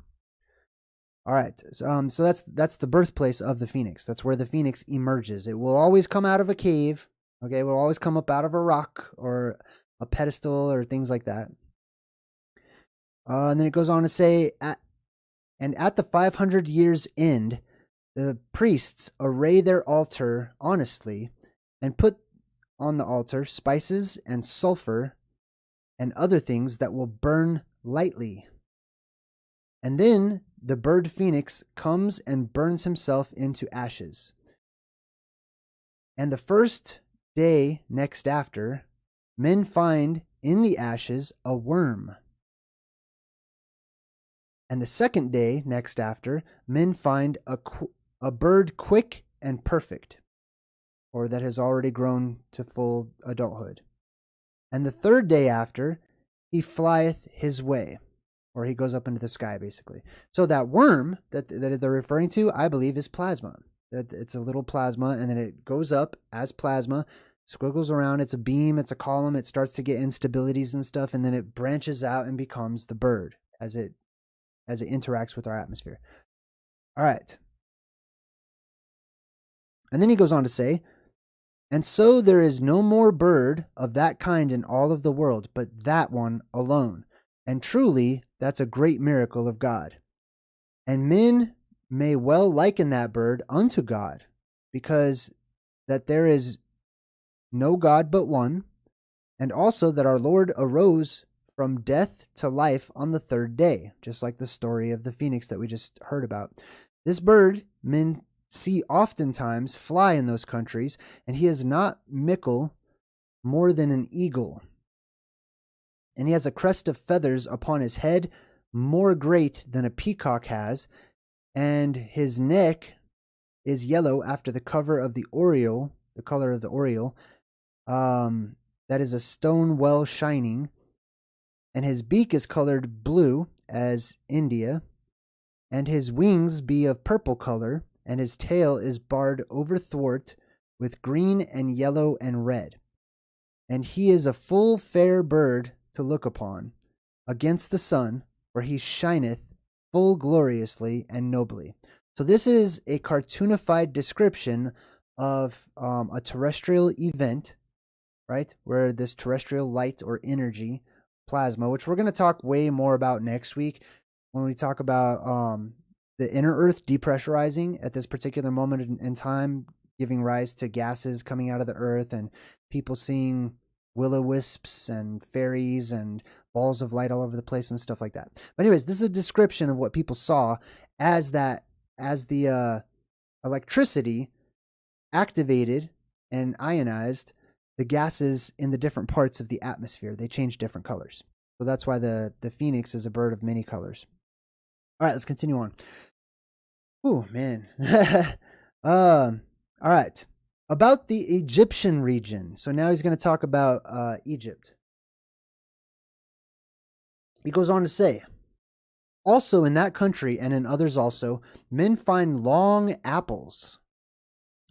All right. So that's the birthplace of the Phoenix. That's where the Phoenix emerges. It will always come out of a cave. Okay, it will always come up out of a rock or a pedestal or things like that. And then it goes on to say, at the 500 years end, the priests array their altar honestly and put on the altar spices and sulfur and other things that will burn lightly. And then the bird phoenix comes and burns himself into ashes. And the first day next after, men find in the ashes a worm. And the second day next after, men find a bird quick and perfect, or that has already grown to full adulthood. And the third day after, he flieth his way, or he goes up into the sky, basically. So that worm that they're referring to, I believe, is plasma. That it's a little plasma, and then it goes up as plasma, squiggles around. It's a beam, it's a column. It starts to get instabilities and stuff, and then it branches out and becomes the bird as it interacts with our atmosphere. All right. And then he goes on to say, and so there is no more bird of that kind in all of the world, but that one alone. And truly, that's a great miracle of God. And men may well liken that bird unto God, because that there is no God but one, and also that our Lord arose from death to life on the third day, just like the story of the phoenix that we just heard about. This bird men see oftentimes fly in those countries, and he is not mickle more than an eagle. And he has a crest of feathers upon his head, more great than a peacock has, and his neck is yellow after the cover of the oriole, the color of the oriole, that is a stone well shining, and his beak is colored blue as India, and his wings be of purple color, and his tail is barred over thwart with green and yellow and red. And he is a full fair bird to look upon against the sun, where he shineth full gloriously and nobly. So this is a cartoonified description of a terrestrial event, right? Where this terrestrial light or energy, plasma, which we're going to talk way more about next week when we talk about the inner Earth depressurizing at this particular moment in time, giving rise to gases coming out of the Earth and people seeing will-o-wisps and fairies and balls of light all over the place and stuff like that. But anyways, this is a description of what people saw as the electricity activated and ionized the gases in the different parts of the atmosphere. They change different colors. So that's why the phoenix is a bird of many colors. All right, let's continue on. Oh, man. All right. About the Egyptian region. So now he's going to talk about Egypt. He goes on to say, also in that country and in others also, men find long apples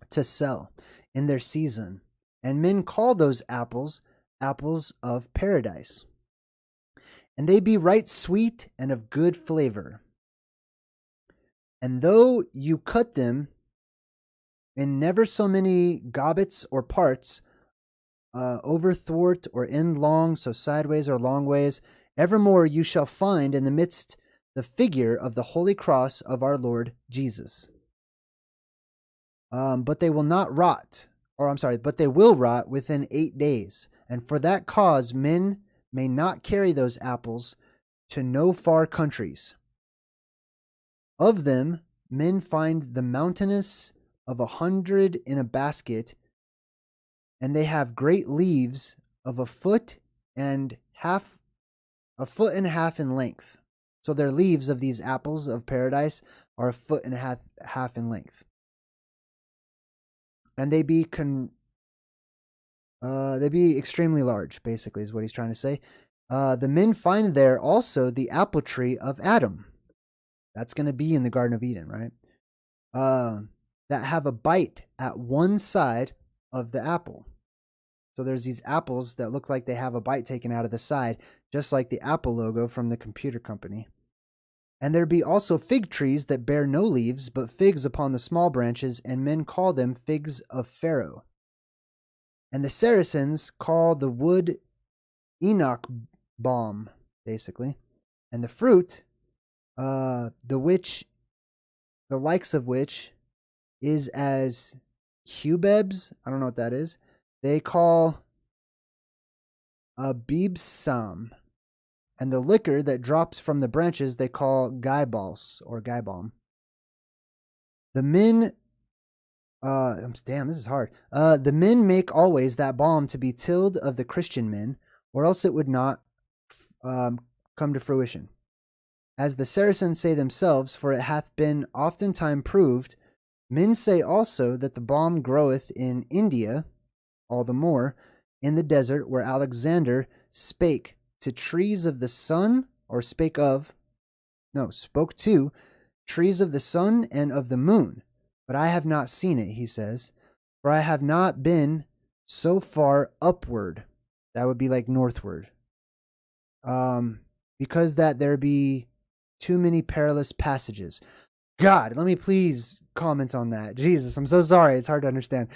to sell in their season, and men call those apples apples of paradise. And they be right sweet and of good flavor. And though you cut them in never so many gobbets or parts, over thwart or end long, so sideways or long ways, evermore you shall find in the midst the figure of the holy cross of our Lord Jesus. But they will not rot, but they will rot within 8 days. And for that cause men may not carry those apples to no far countries. Of them men find the mountainous of 100 in a basket, and they have great leaves of a foot and a half in length. So their leaves of these apples of paradise are a foot and a half in length. And they be extremely large, basically, is what he's trying to say. The men find there also the apple tree of Adam. That's going to be in the Garden of Eden, right? That have a bite at one side of the apple. So there's these apples that look like they have a bite taken out of the side, just like the Apple logo from the computer company. And there be also fig trees that bear no leaves, but figs upon the small branches, and men call them figs of Pharaoh. And the Saracens call the wood Enoch balm, basically. And the fruit, the likes of which is as cubebs. I don't know what that is. They call a bibsam, and the liquor that drops from the branches they call guybals or guybom. The men, damn, this is hard. The men make always that balm to be tilled of the Christian men, or else it would not come to fruition. As the Saracens say themselves, for it hath been oftentime proved, men say also that the balm groweth in India, all the more, in the desert where Alexander spake to trees of the sun, or spoke to trees of the sun and of the moon. But I have not seen it, he says, for I have not been so far upward. That would be like northward. Because that there be too many perilous passages. God, let me please comment on that. Jesus, I'm so sorry. It's hard to understand.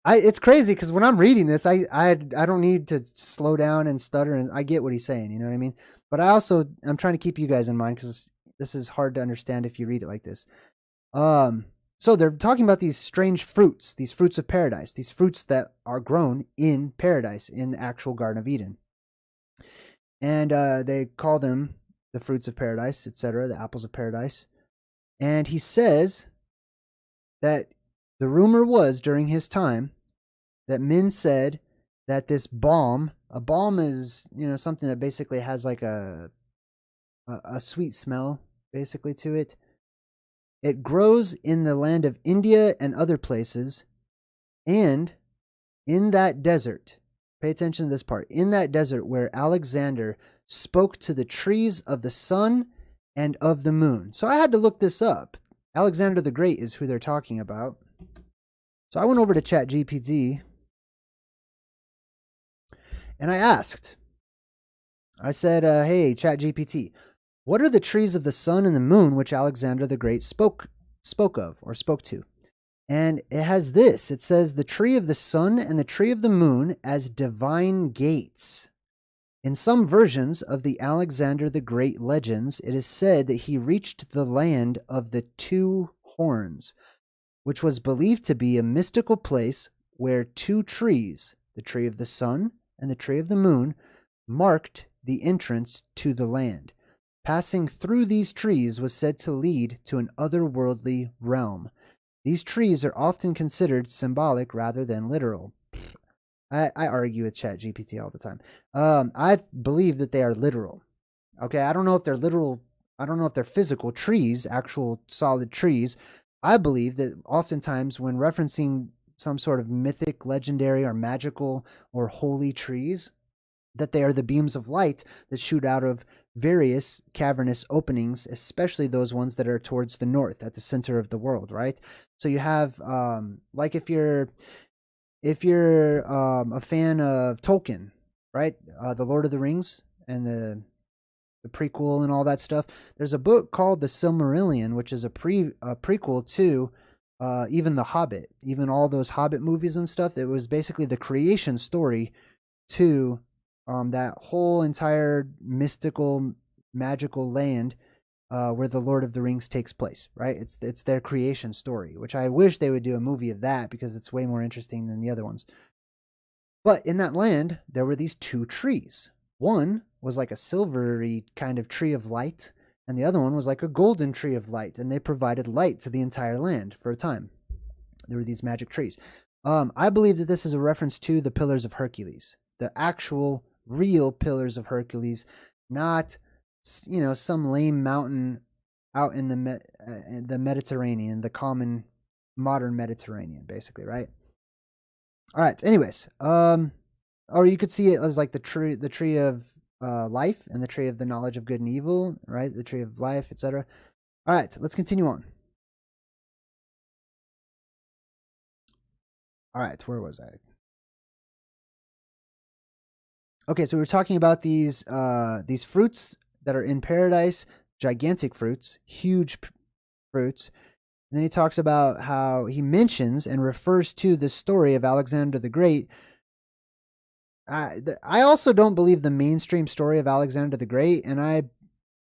It's crazy because when I'm reading this, I don't need to slow down and stutter, and I get what he's saying. You know what I mean? But I'm trying to keep you guys in mind because this is hard to understand if you read it like this. So they're talking about these strange fruits, these fruits of paradise, these fruits that are grown in paradise, in the actual Garden of Eden. And they call them the fruits of paradise, etc., the apples of paradise. And he says that the rumor was during his time that men said that this balm, a balm is, something that basically has like a sweet smell basically to it. It grows in the land of India and other places, and in that desert, pay attention to this part, in that desert where Alexander spoke to the trees of the sun and of the moon. So I had to look this up. Alexander the Great is who they're talking about. So I went over to ChatGPT and I asked, I said, hey, ChatGPT, what are the trees of the sun and the moon which Alexander the Great spoke to? And it has this. It says the tree of the sun and the tree of the moon as divine gates. In some versions of the Alexander the Great legends, it is said that he reached the land of the two horns, which was believed to be a mystical place where two trees, the tree of the sun and the tree of the moon, marked the entrance to the land. Passing through these trees was said to lead to an otherworldly realm. These trees are often considered symbolic rather than literal. I argue with ChatGPT all the time. I believe that they are literal. Okay, I don't know if they're literal. I don't know if they're physical trees, actual solid trees. I believe that oftentimes when referencing some sort of mythic, legendary, or magical or holy trees, that they are the beams of light that shoot out of various cavernous openings, especially those ones that are towards the north, at the center of the world, right? So you have, like if you're a fan of Tolkien, right? The Lord of the Rings and the prequel and all that stuff. There's a book called The Silmarillion, which is a prequel to even The Hobbit, even all those Hobbit movies and stuff. It was basically the creation story to that whole entire mystical, magical land where the Lord of the Rings takes place, right? It's their creation story, which I wish they would do a movie of that because it's way more interesting than the other ones. But in that land, there were these two trees. One was like a silvery kind of tree of light, and the other one was like a golden tree of light, and they provided light to the entire land for a time. There were these magic trees. I believe that this is a reference to the Pillars of Hercules, the actual, real Pillars of Hercules, not some lame mountain out in the Mediterranean, the common modern Mediterranean, basically, right? All right. Anyways, or you could see it as like the tree of life and the tree of the knowledge of good and evil, right? The tree of life, etc. All right. Let's continue on. All right. Where was I? Okay, so we were talking about these fruits that are in paradise, gigantic fruits, huge fruits. And then he talks about how he mentions and refers to the story of Alexander the Great. I also don't believe the mainstream story of Alexander the Great, and I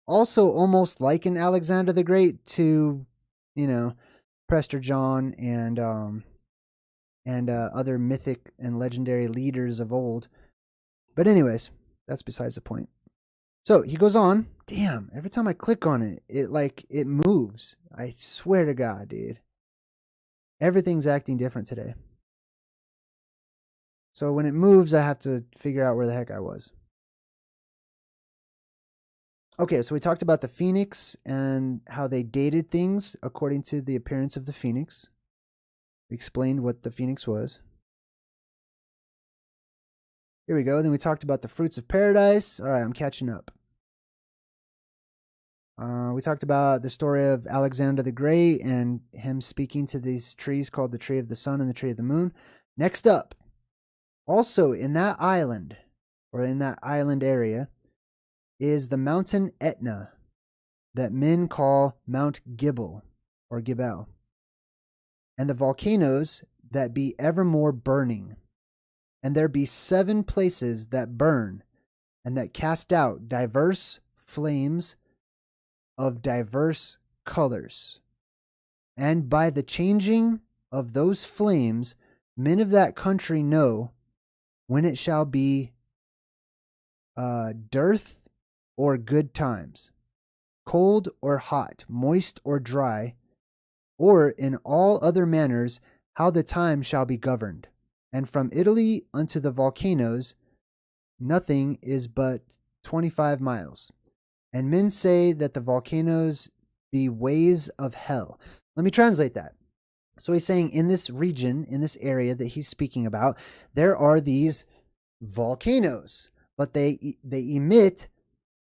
also almost liken Alexander the Great to, Prester John and other mythic and legendary leaders of old. But anyways, that's besides the point. So he goes on. Damn, every time I click on it, it moves. I swear to God, dude. Everything's acting different today. So when it moves, I have to figure out where the heck I was. Okay, so we talked about the phoenix and how they dated things according to the appearance of the phoenix. We explained what the phoenix was. Here we go. Then we talked about the fruits of paradise. All right, I'm catching up. We talked about the story of Alexander the Great and him speaking to these trees called the tree of the sun and the tree of the moon. Next up, also in that island, or in that island area, is the mountain Etna that men call Mount Gibel or Gibel, and the volcanoes that be evermore burning. And there be 7 places that burn and that cast out diverse flames of diverse colors. And by the changing of those flames, men of that country know when it shall be dearth or good times, cold or hot, moist or dry, or in all other manners how the time shall be governed. And from Italy unto the volcanoes, nothing is but 25 miles. And men say that the volcanoes be ways of hell. Let me translate that. So he's saying in this region, in this area that he's speaking about, there are these volcanoes, but they emit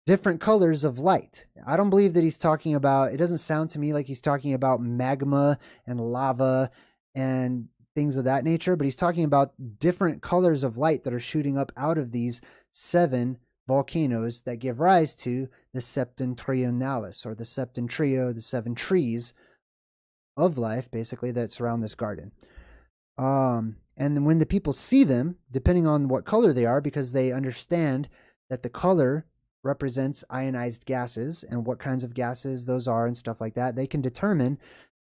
different colors of light. I don't believe that he's talking about, it doesn't sound to me like he's talking about magma and lava and things of that nature, but he's talking about different colors of light that are shooting up out of these 7 volcanoes that give rise to the septentrionalis, or the septentrio, the 7 trees of life, basically, that surround this garden. And when the people see them, depending on what color they are, because they understand that the color represents ionized gases and what kinds of gases those are and stuff like that, they can determine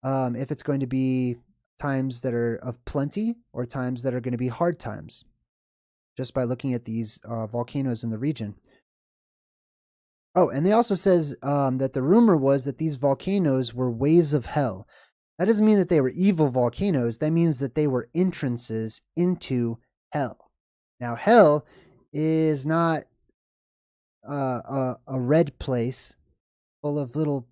if it's going to be times that are of plenty or times that are going to be hard times, just by looking at these volcanoes in the region. Oh, and they also says that the rumor was that these volcanoes were ways of hell. That doesn't mean that they were evil volcanoes. That means that they were entrances into hell. Now, hell is not a red place full of little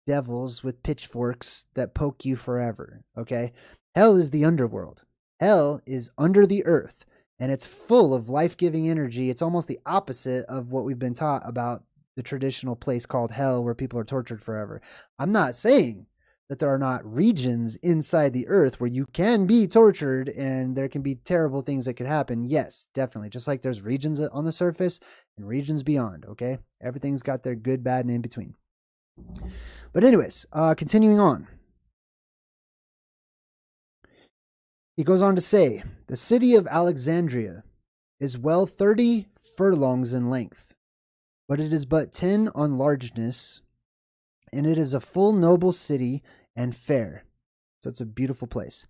devils with pitchforks that poke you forever, okay? Hell is the underworld. Hell is under the earth, and it's full of life-giving energy. It's almost the opposite of what we've been taught about the traditional place called hell where people are tortured forever. I'm not saying that there are not regions inside the earth where you can be tortured and there can be terrible things that could happen. Yes, definitely. Just like there's regions on the surface and regions beyond, okay? Everything's got their good, bad, and in between. But anyways, continuing on. He goes on to say, the city of Alexandria is well 30 furlongs in length, but it is but 10 on largeness, and it is a full noble city and fair. So it's a beautiful place.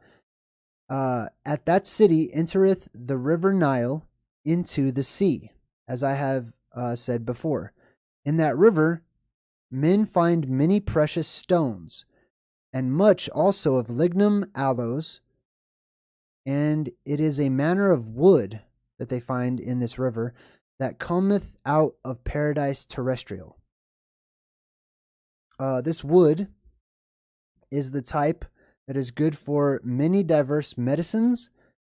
At that city entereth the river Nile into the sea, as I have said before. In that river men find many precious stones, and much also of lignum aloes, and it is a manner of wood that they find in this river that cometh out of paradise terrestrial. This wood is the type that is good for many diverse medicines,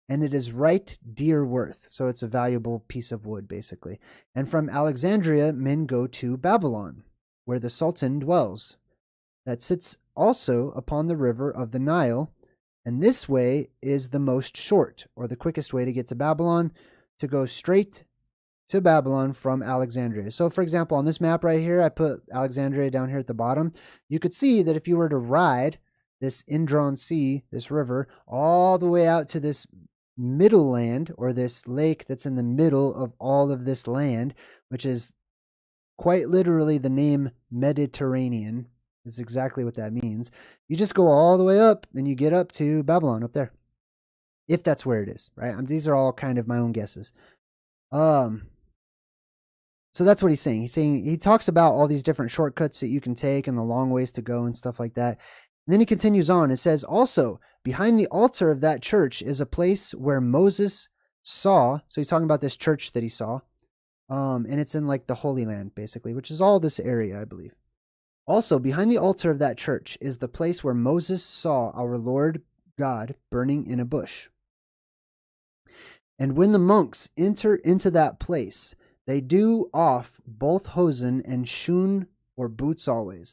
and it is right dear worth. So it's a valuable piece of wood, basically. And from Alexandria men go to Babylon, where the Sultan dwells, that sits also upon the river of the Nile, and this way is the most short, or the quickest way to get to Babylon, to go straight to Babylon from Alexandria. So for example, on this map right here, I put Alexandria down here at the bottom. You could see that if you were to ride this Indron Sea, this river, all the way out to this middle land, or this lake that's in the middle of all of this land, which is quite literally the name Mediterranean, is exactly what that means. You just go all the way up and you get up to Babylon up there, if that's where it is, right? These are all kind of my own guesses. So So that's what he's saying. He talks about all these different shortcuts that you can take and the long ways to go and stuff like that. And then he continues on and says, also, behind the altar of that church is a place where Moses saw. So he's talking about this church that he saw. And it's in like the Holy Land, basically, which is all this area, I believe. Also, behind the altar of that church is the place where Moses saw our Lord God burning in a bush. And when the monks enter into that place, they do off both hosen and shoon or boots always.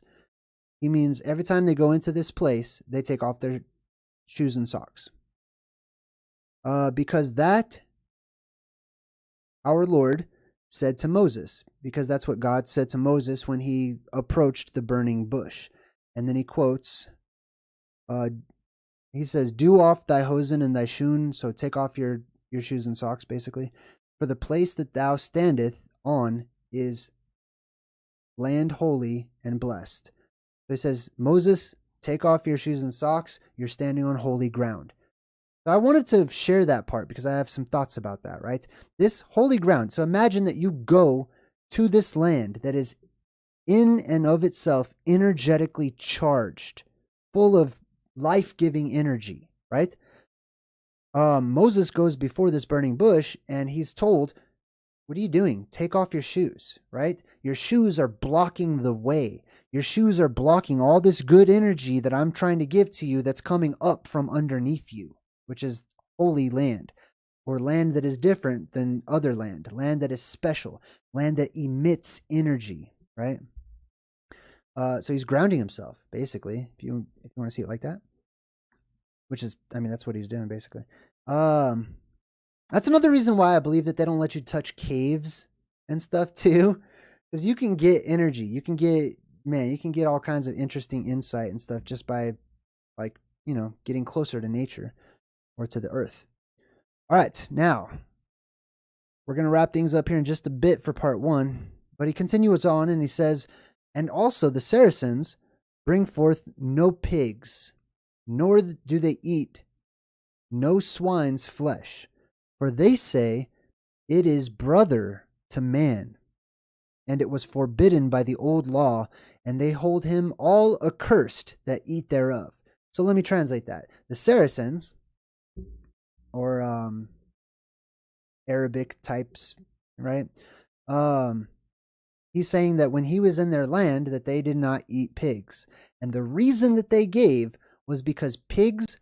He means every time they go into this place, they take off their shoes and socks. Because that our Lord said to Moses, because that's what God said to Moses when he approached the burning bush. And then he quotes, he says, do off thy hosen and thy shoon, so take off your shoes and socks, basically. For the place that thou standeth on is land holy and blessed. So he says, Moses, take off your shoes and socks, you're standing on holy ground. So I wanted to share that part because I have some thoughts about that, right? This holy ground. So imagine that you go to this land that is in and of itself energetically charged, full of life-giving energy, right? Moses goes before this burning bush and he's told, what are you doing? Take off your shoes, right? Your shoes are blocking the way. Your shoes are blocking all this good energy that I'm trying to give to you that's coming up from underneath you, which is holy land, or land that is different than other land that is special, land that emits energy, right? So he's grounding himself, basically, if you want to see it like that, which is, I mean, that's what he's doing, basically. That's another reason why I believe that they don't let you touch caves and stuff too, because you can get energy. You can get all kinds of interesting insight and stuff just by, like, getting closer to nature or to the earth. All right, now we're going to wrap things up here in just a bit for part 1, but he continues on and he says, and also the Saracens bring forth no pigs, nor do they eat no swine's flesh, for they say it is brother to man, and it was forbidden by the old law, and they hold him all accursed that eat thereof. So let me translate that. The Saracens, or Arabic types, right? He's saying that when he was in their land that they did not eat pigs. And the reason that they gave was because pigs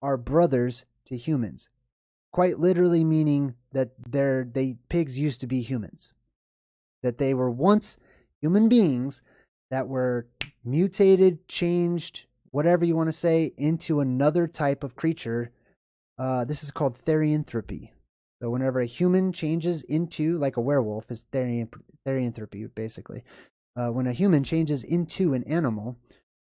are brothers to humans. Quite literally meaning that pigs used to be humans. That they were once human beings that were mutated, changed, whatever you want to say, into another type of creature. This is called therianthropy. So whenever a human changes into, like a werewolf is therianthropy, basically. When a human changes into an animal,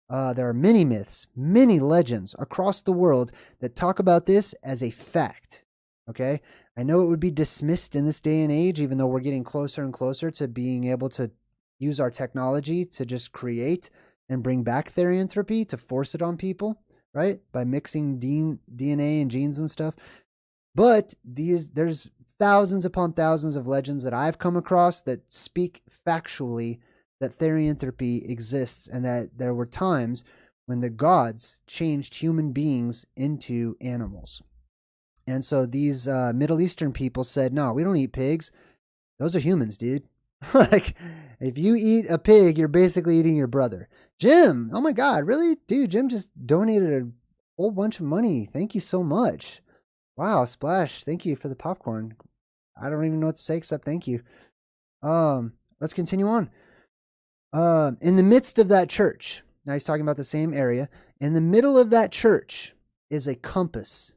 there are many myths, many legends across the world that talk about this as a fact. Okay? I know it would be dismissed in this day and age, even though we're getting closer and closer to being able to use our technology to just create and bring back therianthropy, to force it on people, right? By mixing DNA and genes and stuff. But there's thousands upon thousands of legends that I've come across that speak factually that therianthropy exists, and that there were times when the gods changed human beings into animals. And so these Middle Eastern people said, no, we don't eat pigs. Those are humans, dude. Like, if you eat a pig, you're basically eating your brother. Jim, oh my God, really? Dude, Jim just donated a whole bunch of money. Thank you so much. Wow, Splash, thank you for the popcorn. I don't even know what to say except thank you. Let's continue on. In the midst of that church, now he's talking about the same area, in the middle of that church is a compass,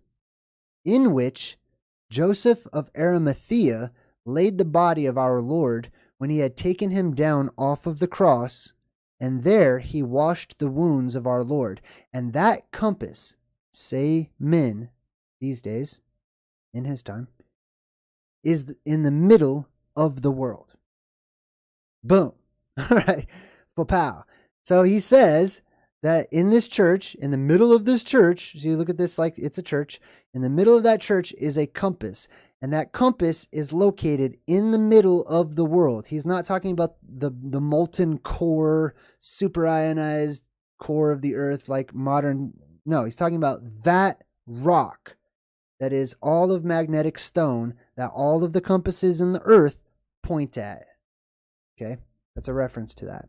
in which Joseph of Arimathea laid the body of our Lord when he had taken him down off of the cross, and there he washed the wounds of our Lord. And that compass, say men these days, in his time, is in the middle of the world. Boom. All right. Pow. So he says that in this church, in the middle of this church, so you look at this like it's a church, in the middle of that church is a compass. And that compass is located in the middle of the world. He's not talking about the molten core, super ionized core of the earth like modern. No, he's talking about that rock that is all of magnetic stone that all of the compasses in the earth point at. Okay, that's a reference to that.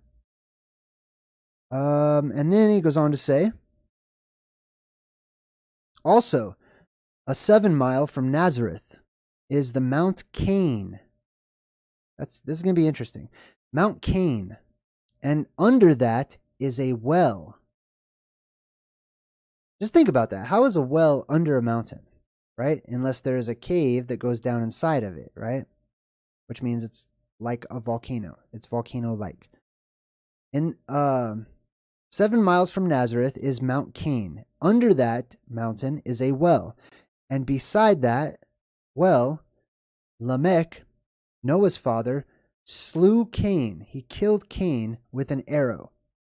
And then he goes on to say, also, a 7-mile from Nazareth is the Mount Cain. This is going to be interesting. Mount Cain. And under that is a well. Just think about that. How is a well under a mountain, right? Unless there is a cave that goes down inside of it, right? Which means it's like a volcano. It's volcano-like. And 7 miles from Nazareth is Mount Cain. Under that mountain is a well. And beside that well, Lamech, Noah's father, slew Cain. He killed Cain with an arrow.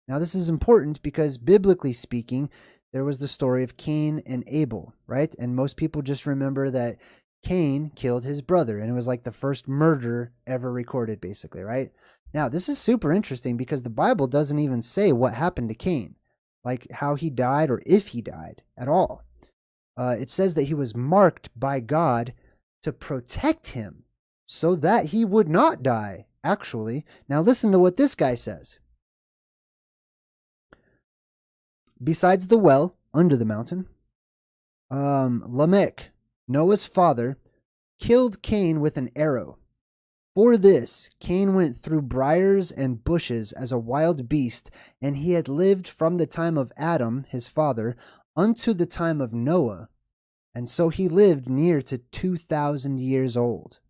Now this is important because biblically speaking, there was the story of Cain and Abel, right? And most people just remember that Cain killed his brother, and it was like the first murder ever recorded, basically, right? Now, this is super interesting because the Bible doesn't even say what happened to Cain, like how he died or if he died at all. It says that he was marked by God to protect him so that he would not die, actually. Now, listen to what this guy says. Besides the well under the mountain, Lamech, Noah's father, killed Cain with an arrow. For this, Cain went through briars and bushes as a wild beast, and he had lived from the time of Adam, his father, unto the time of Noah. And so he lived near to 2,000 years old.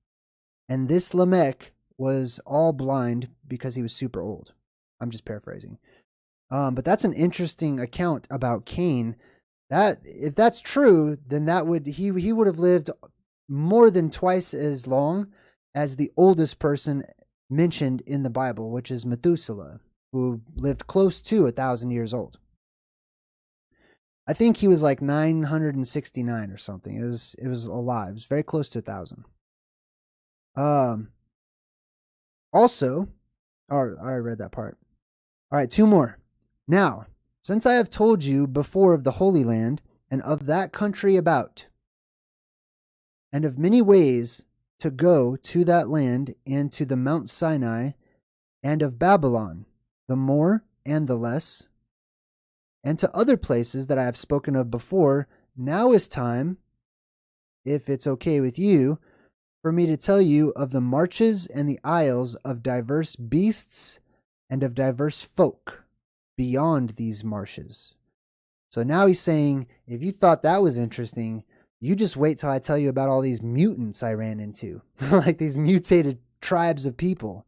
And this Lamech was all blind because he was super old. I'm just paraphrasing. But that's an interesting account about Cain. That if that's true, then he would have lived more than twice as long as the oldest person mentioned in the Bible, which is Methuselah, who lived close to 1,000 years old. I think he was like 969 or something. It was a lot. It was very close to 1,000. Also, I already read that part. All right, 2 more. Now, since I have told you before of the Holy Land and of that country about, and of many ways to go to that land and to the Mount Sinai, and of Babylon, the more and the less, and to other places that I have spoken of before, now is time, if it's okay with you, for me to tell you of the marches and the isles of diverse beasts and of diverse folk beyond these marshes. So now he's saying, if you thought that was interesting, you just wait till I tell you about all these mutants I ran into, like these mutated tribes of people.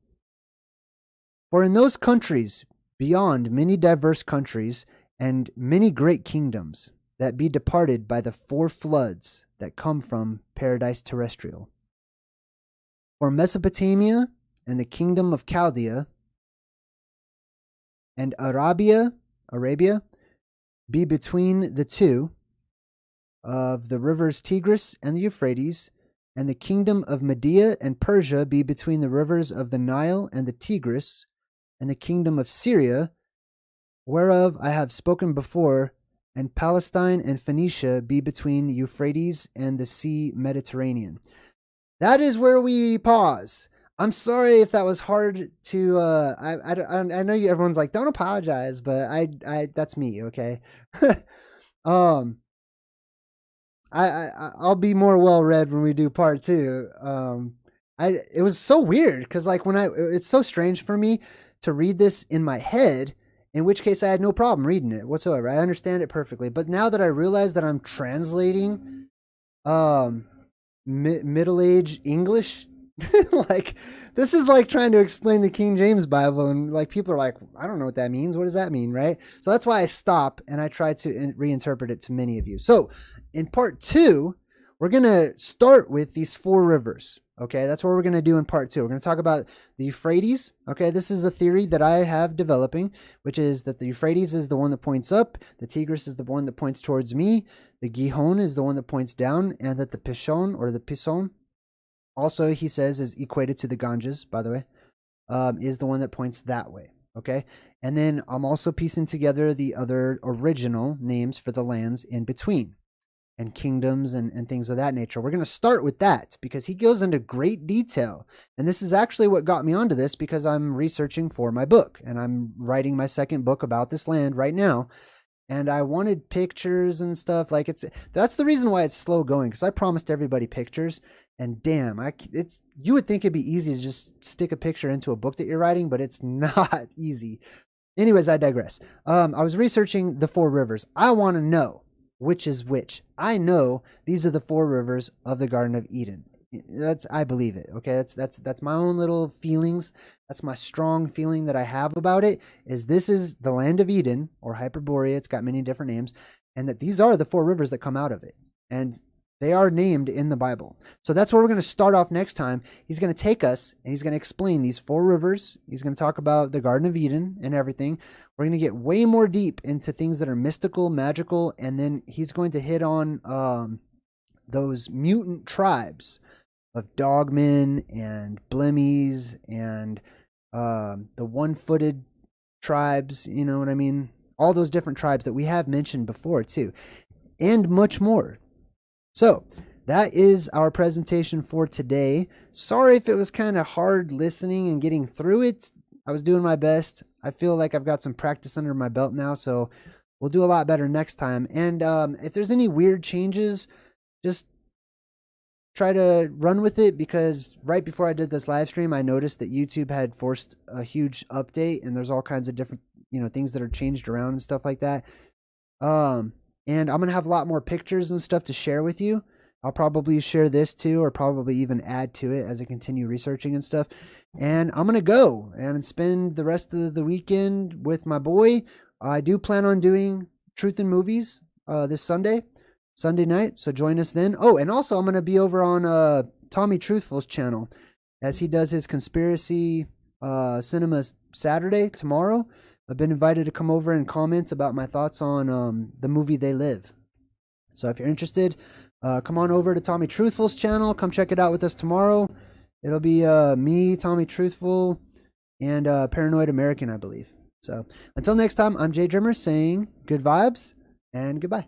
For in those countries, beyond many diverse countries, and many great kingdoms, that be departed by the 4 floods that come from paradise terrestrial. For Mesopotamia and the kingdom of Chaldea, and Arabia be between the two of the rivers Tigris and the Euphrates, and the kingdom of Media and Persia be between the rivers of the Nile and the Tigris, and the kingdom of Syria, whereof I have spoken before, and Palestine and Phoenicia be between Euphrates and the sea Mediterranean. That is where we pause. I'm sorry if that was hard to. I know you. Everyone's like, don't apologize, but I that's me. Okay. I'll be more well read when we do part 2. It was so weird because like it's so strange for me to read this in my head. In which case I had no problem reading it whatsoever. I understand it perfectly. But now that I realize that I'm translating Middle Age English, like this is like trying to explain the King James Bible, and like people are like, I don't know what that means. What does that mean, right? So that's why I stop and I try to reinterpret it to many of you. So in part 2, we're going to start with these 4 rivers. Okay, that's what we're going to do in part 2. We're going to talk about the Euphrates. Okay, this is a theory that I have developing, which is that the Euphrates is the one that points up, the Tigris is the one that points towards me, the Gihon is the one that points down, and that the Pishon or the Pison, also he says is equated to the Ganges, by the way, is the one that points that way. Okay. And then I'm also piecing together the other original names for the lands in between and kingdoms and things of that nature. We're going to start with that because he goes into great detail. And this is actually what got me onto this, because I'm researching for my book and I'm writing my second book about this land right now. And I wanted pictures and stuff. Like, that's the reason why it's slow going, because I promised everybody pictures. And damn, you would think it'd be easy to just stick a picture into a book that you're writing, but it's not easy. Anyways, I digress. I was researching the 4 rivers. I want to know which is which. I know these are the 4 rivers of the Garden of Eden. I believe it. Okay, that's my own little feelings. That's my strong feeling that I have about it. Is this is the land of Eden, or Hyperborea? It's got many different names, and that these are the 4 rivers that come out of it, and they are named in the Bible. So that's where we're going to start off next time. He's going to take us and he's going to explain these 4 rivers. He's going to talk about the Garden of Eden and everything. We're going to get way more deep into things that are mystical, magical, and then he's going to hit on those mutant tribes of dogmen and blemmies and the one-footed tribes, you know what I mean? All those different tribes that we have mentioned before too, and much more. So that is our presentation for today. Sorry if it was kind of hard listening and getting through it. I was doing my best. I feel like I've got some practice under my belt now, so we'll do a lot better next time. And if there's any weird changes, just try to run with it, because right before I did this live stream, I noticed that YouTube had forced a huge update, and there's all kinds of different, things that are changed around and stuff like that. And I'm going to have a lot more pictures and stuff to share with you. I'll probably share this too, or probably even add to it as I continue researching and stuff. And I'm going to go and spend the rest of the weekend with my boy. I do plan on doing Truth in Movies this Sunday night. So join us then. Oh, and also I'm going to be over on Tommy Truthful's channel as he does his conspiracy cinema Saturday tomorrow. I've been invited to come over and comment about my thoughts on the movie They Live. So if you're interested, come on over to Tommy Truthful's channel. Come check it out with us tomorrow. It'll be me, Tommy Truthful, and Paranoid American, I believe. So until next time, I'm JayDreamerZ saying good vibes and goodbye.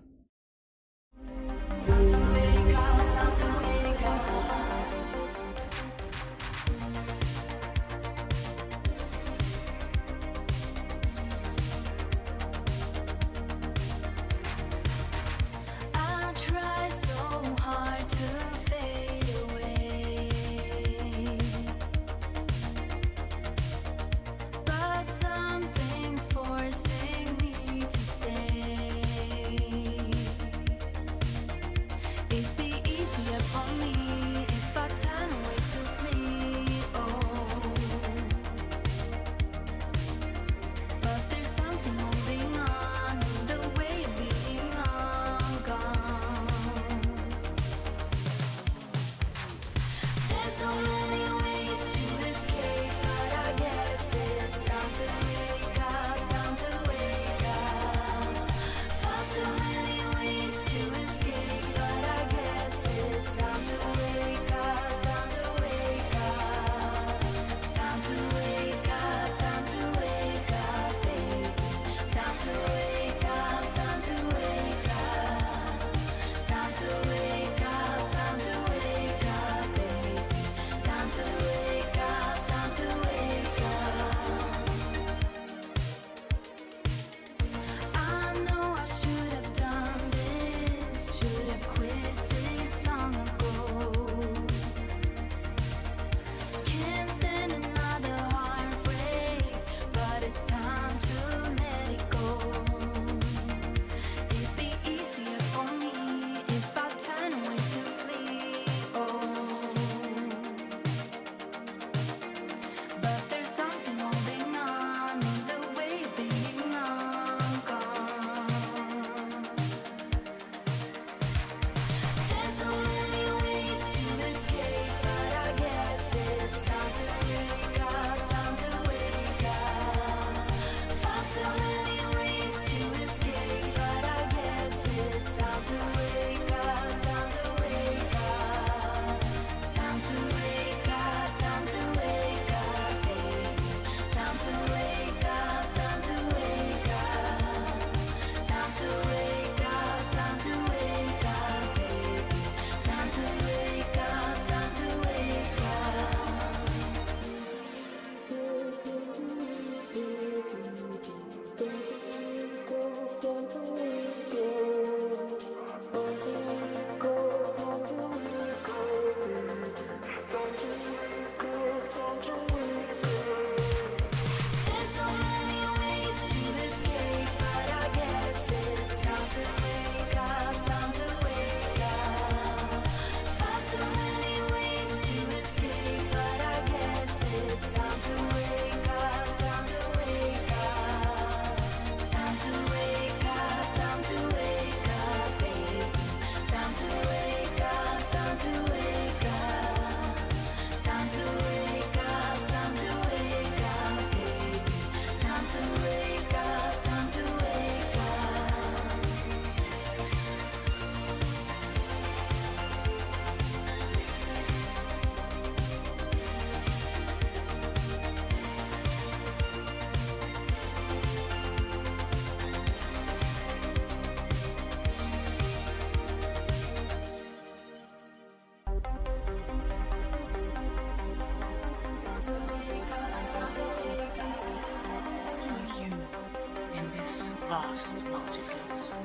multiverse.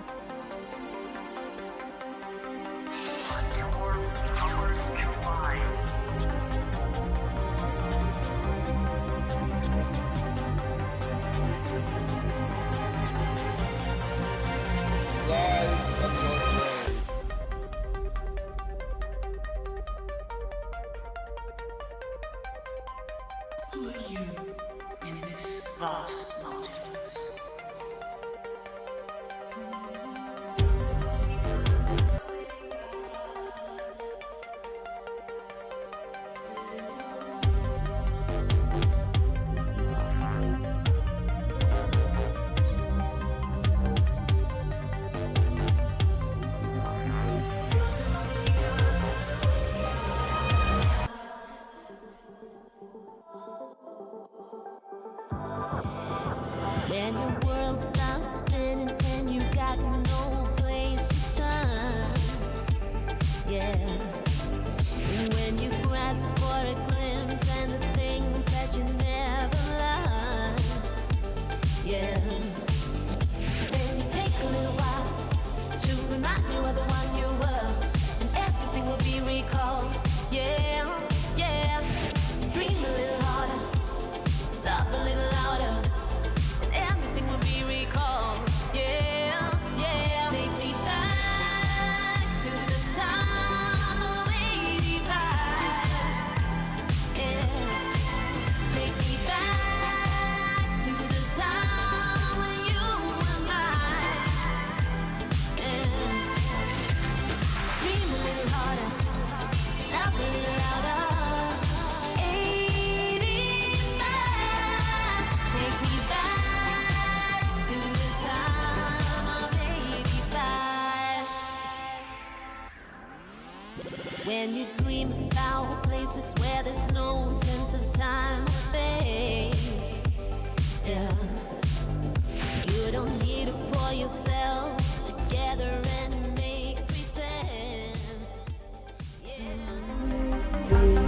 Your powers collide. Live from your brain. Who are you in this vast multiverse? When your world stops spinning and you got no place to turn, yeah. And when you grasp for a glimpse and the things that you never learned, yeah. Then you take a little while to remind you of the one you were, and everything will be recalled, yeah, yeah. Dream a little harder, love a little louder. Everything will be recalled, yeah, yeah. Take me back to the time of 85, yeah. Take me back to the time when you were mine, yeah. Dream a little harder, love a little louder. 85, take me back to the time of 85. When you dream about places where there's no sense of time or space, yeah. You don't need to pull yourself together and make pretense, yeah.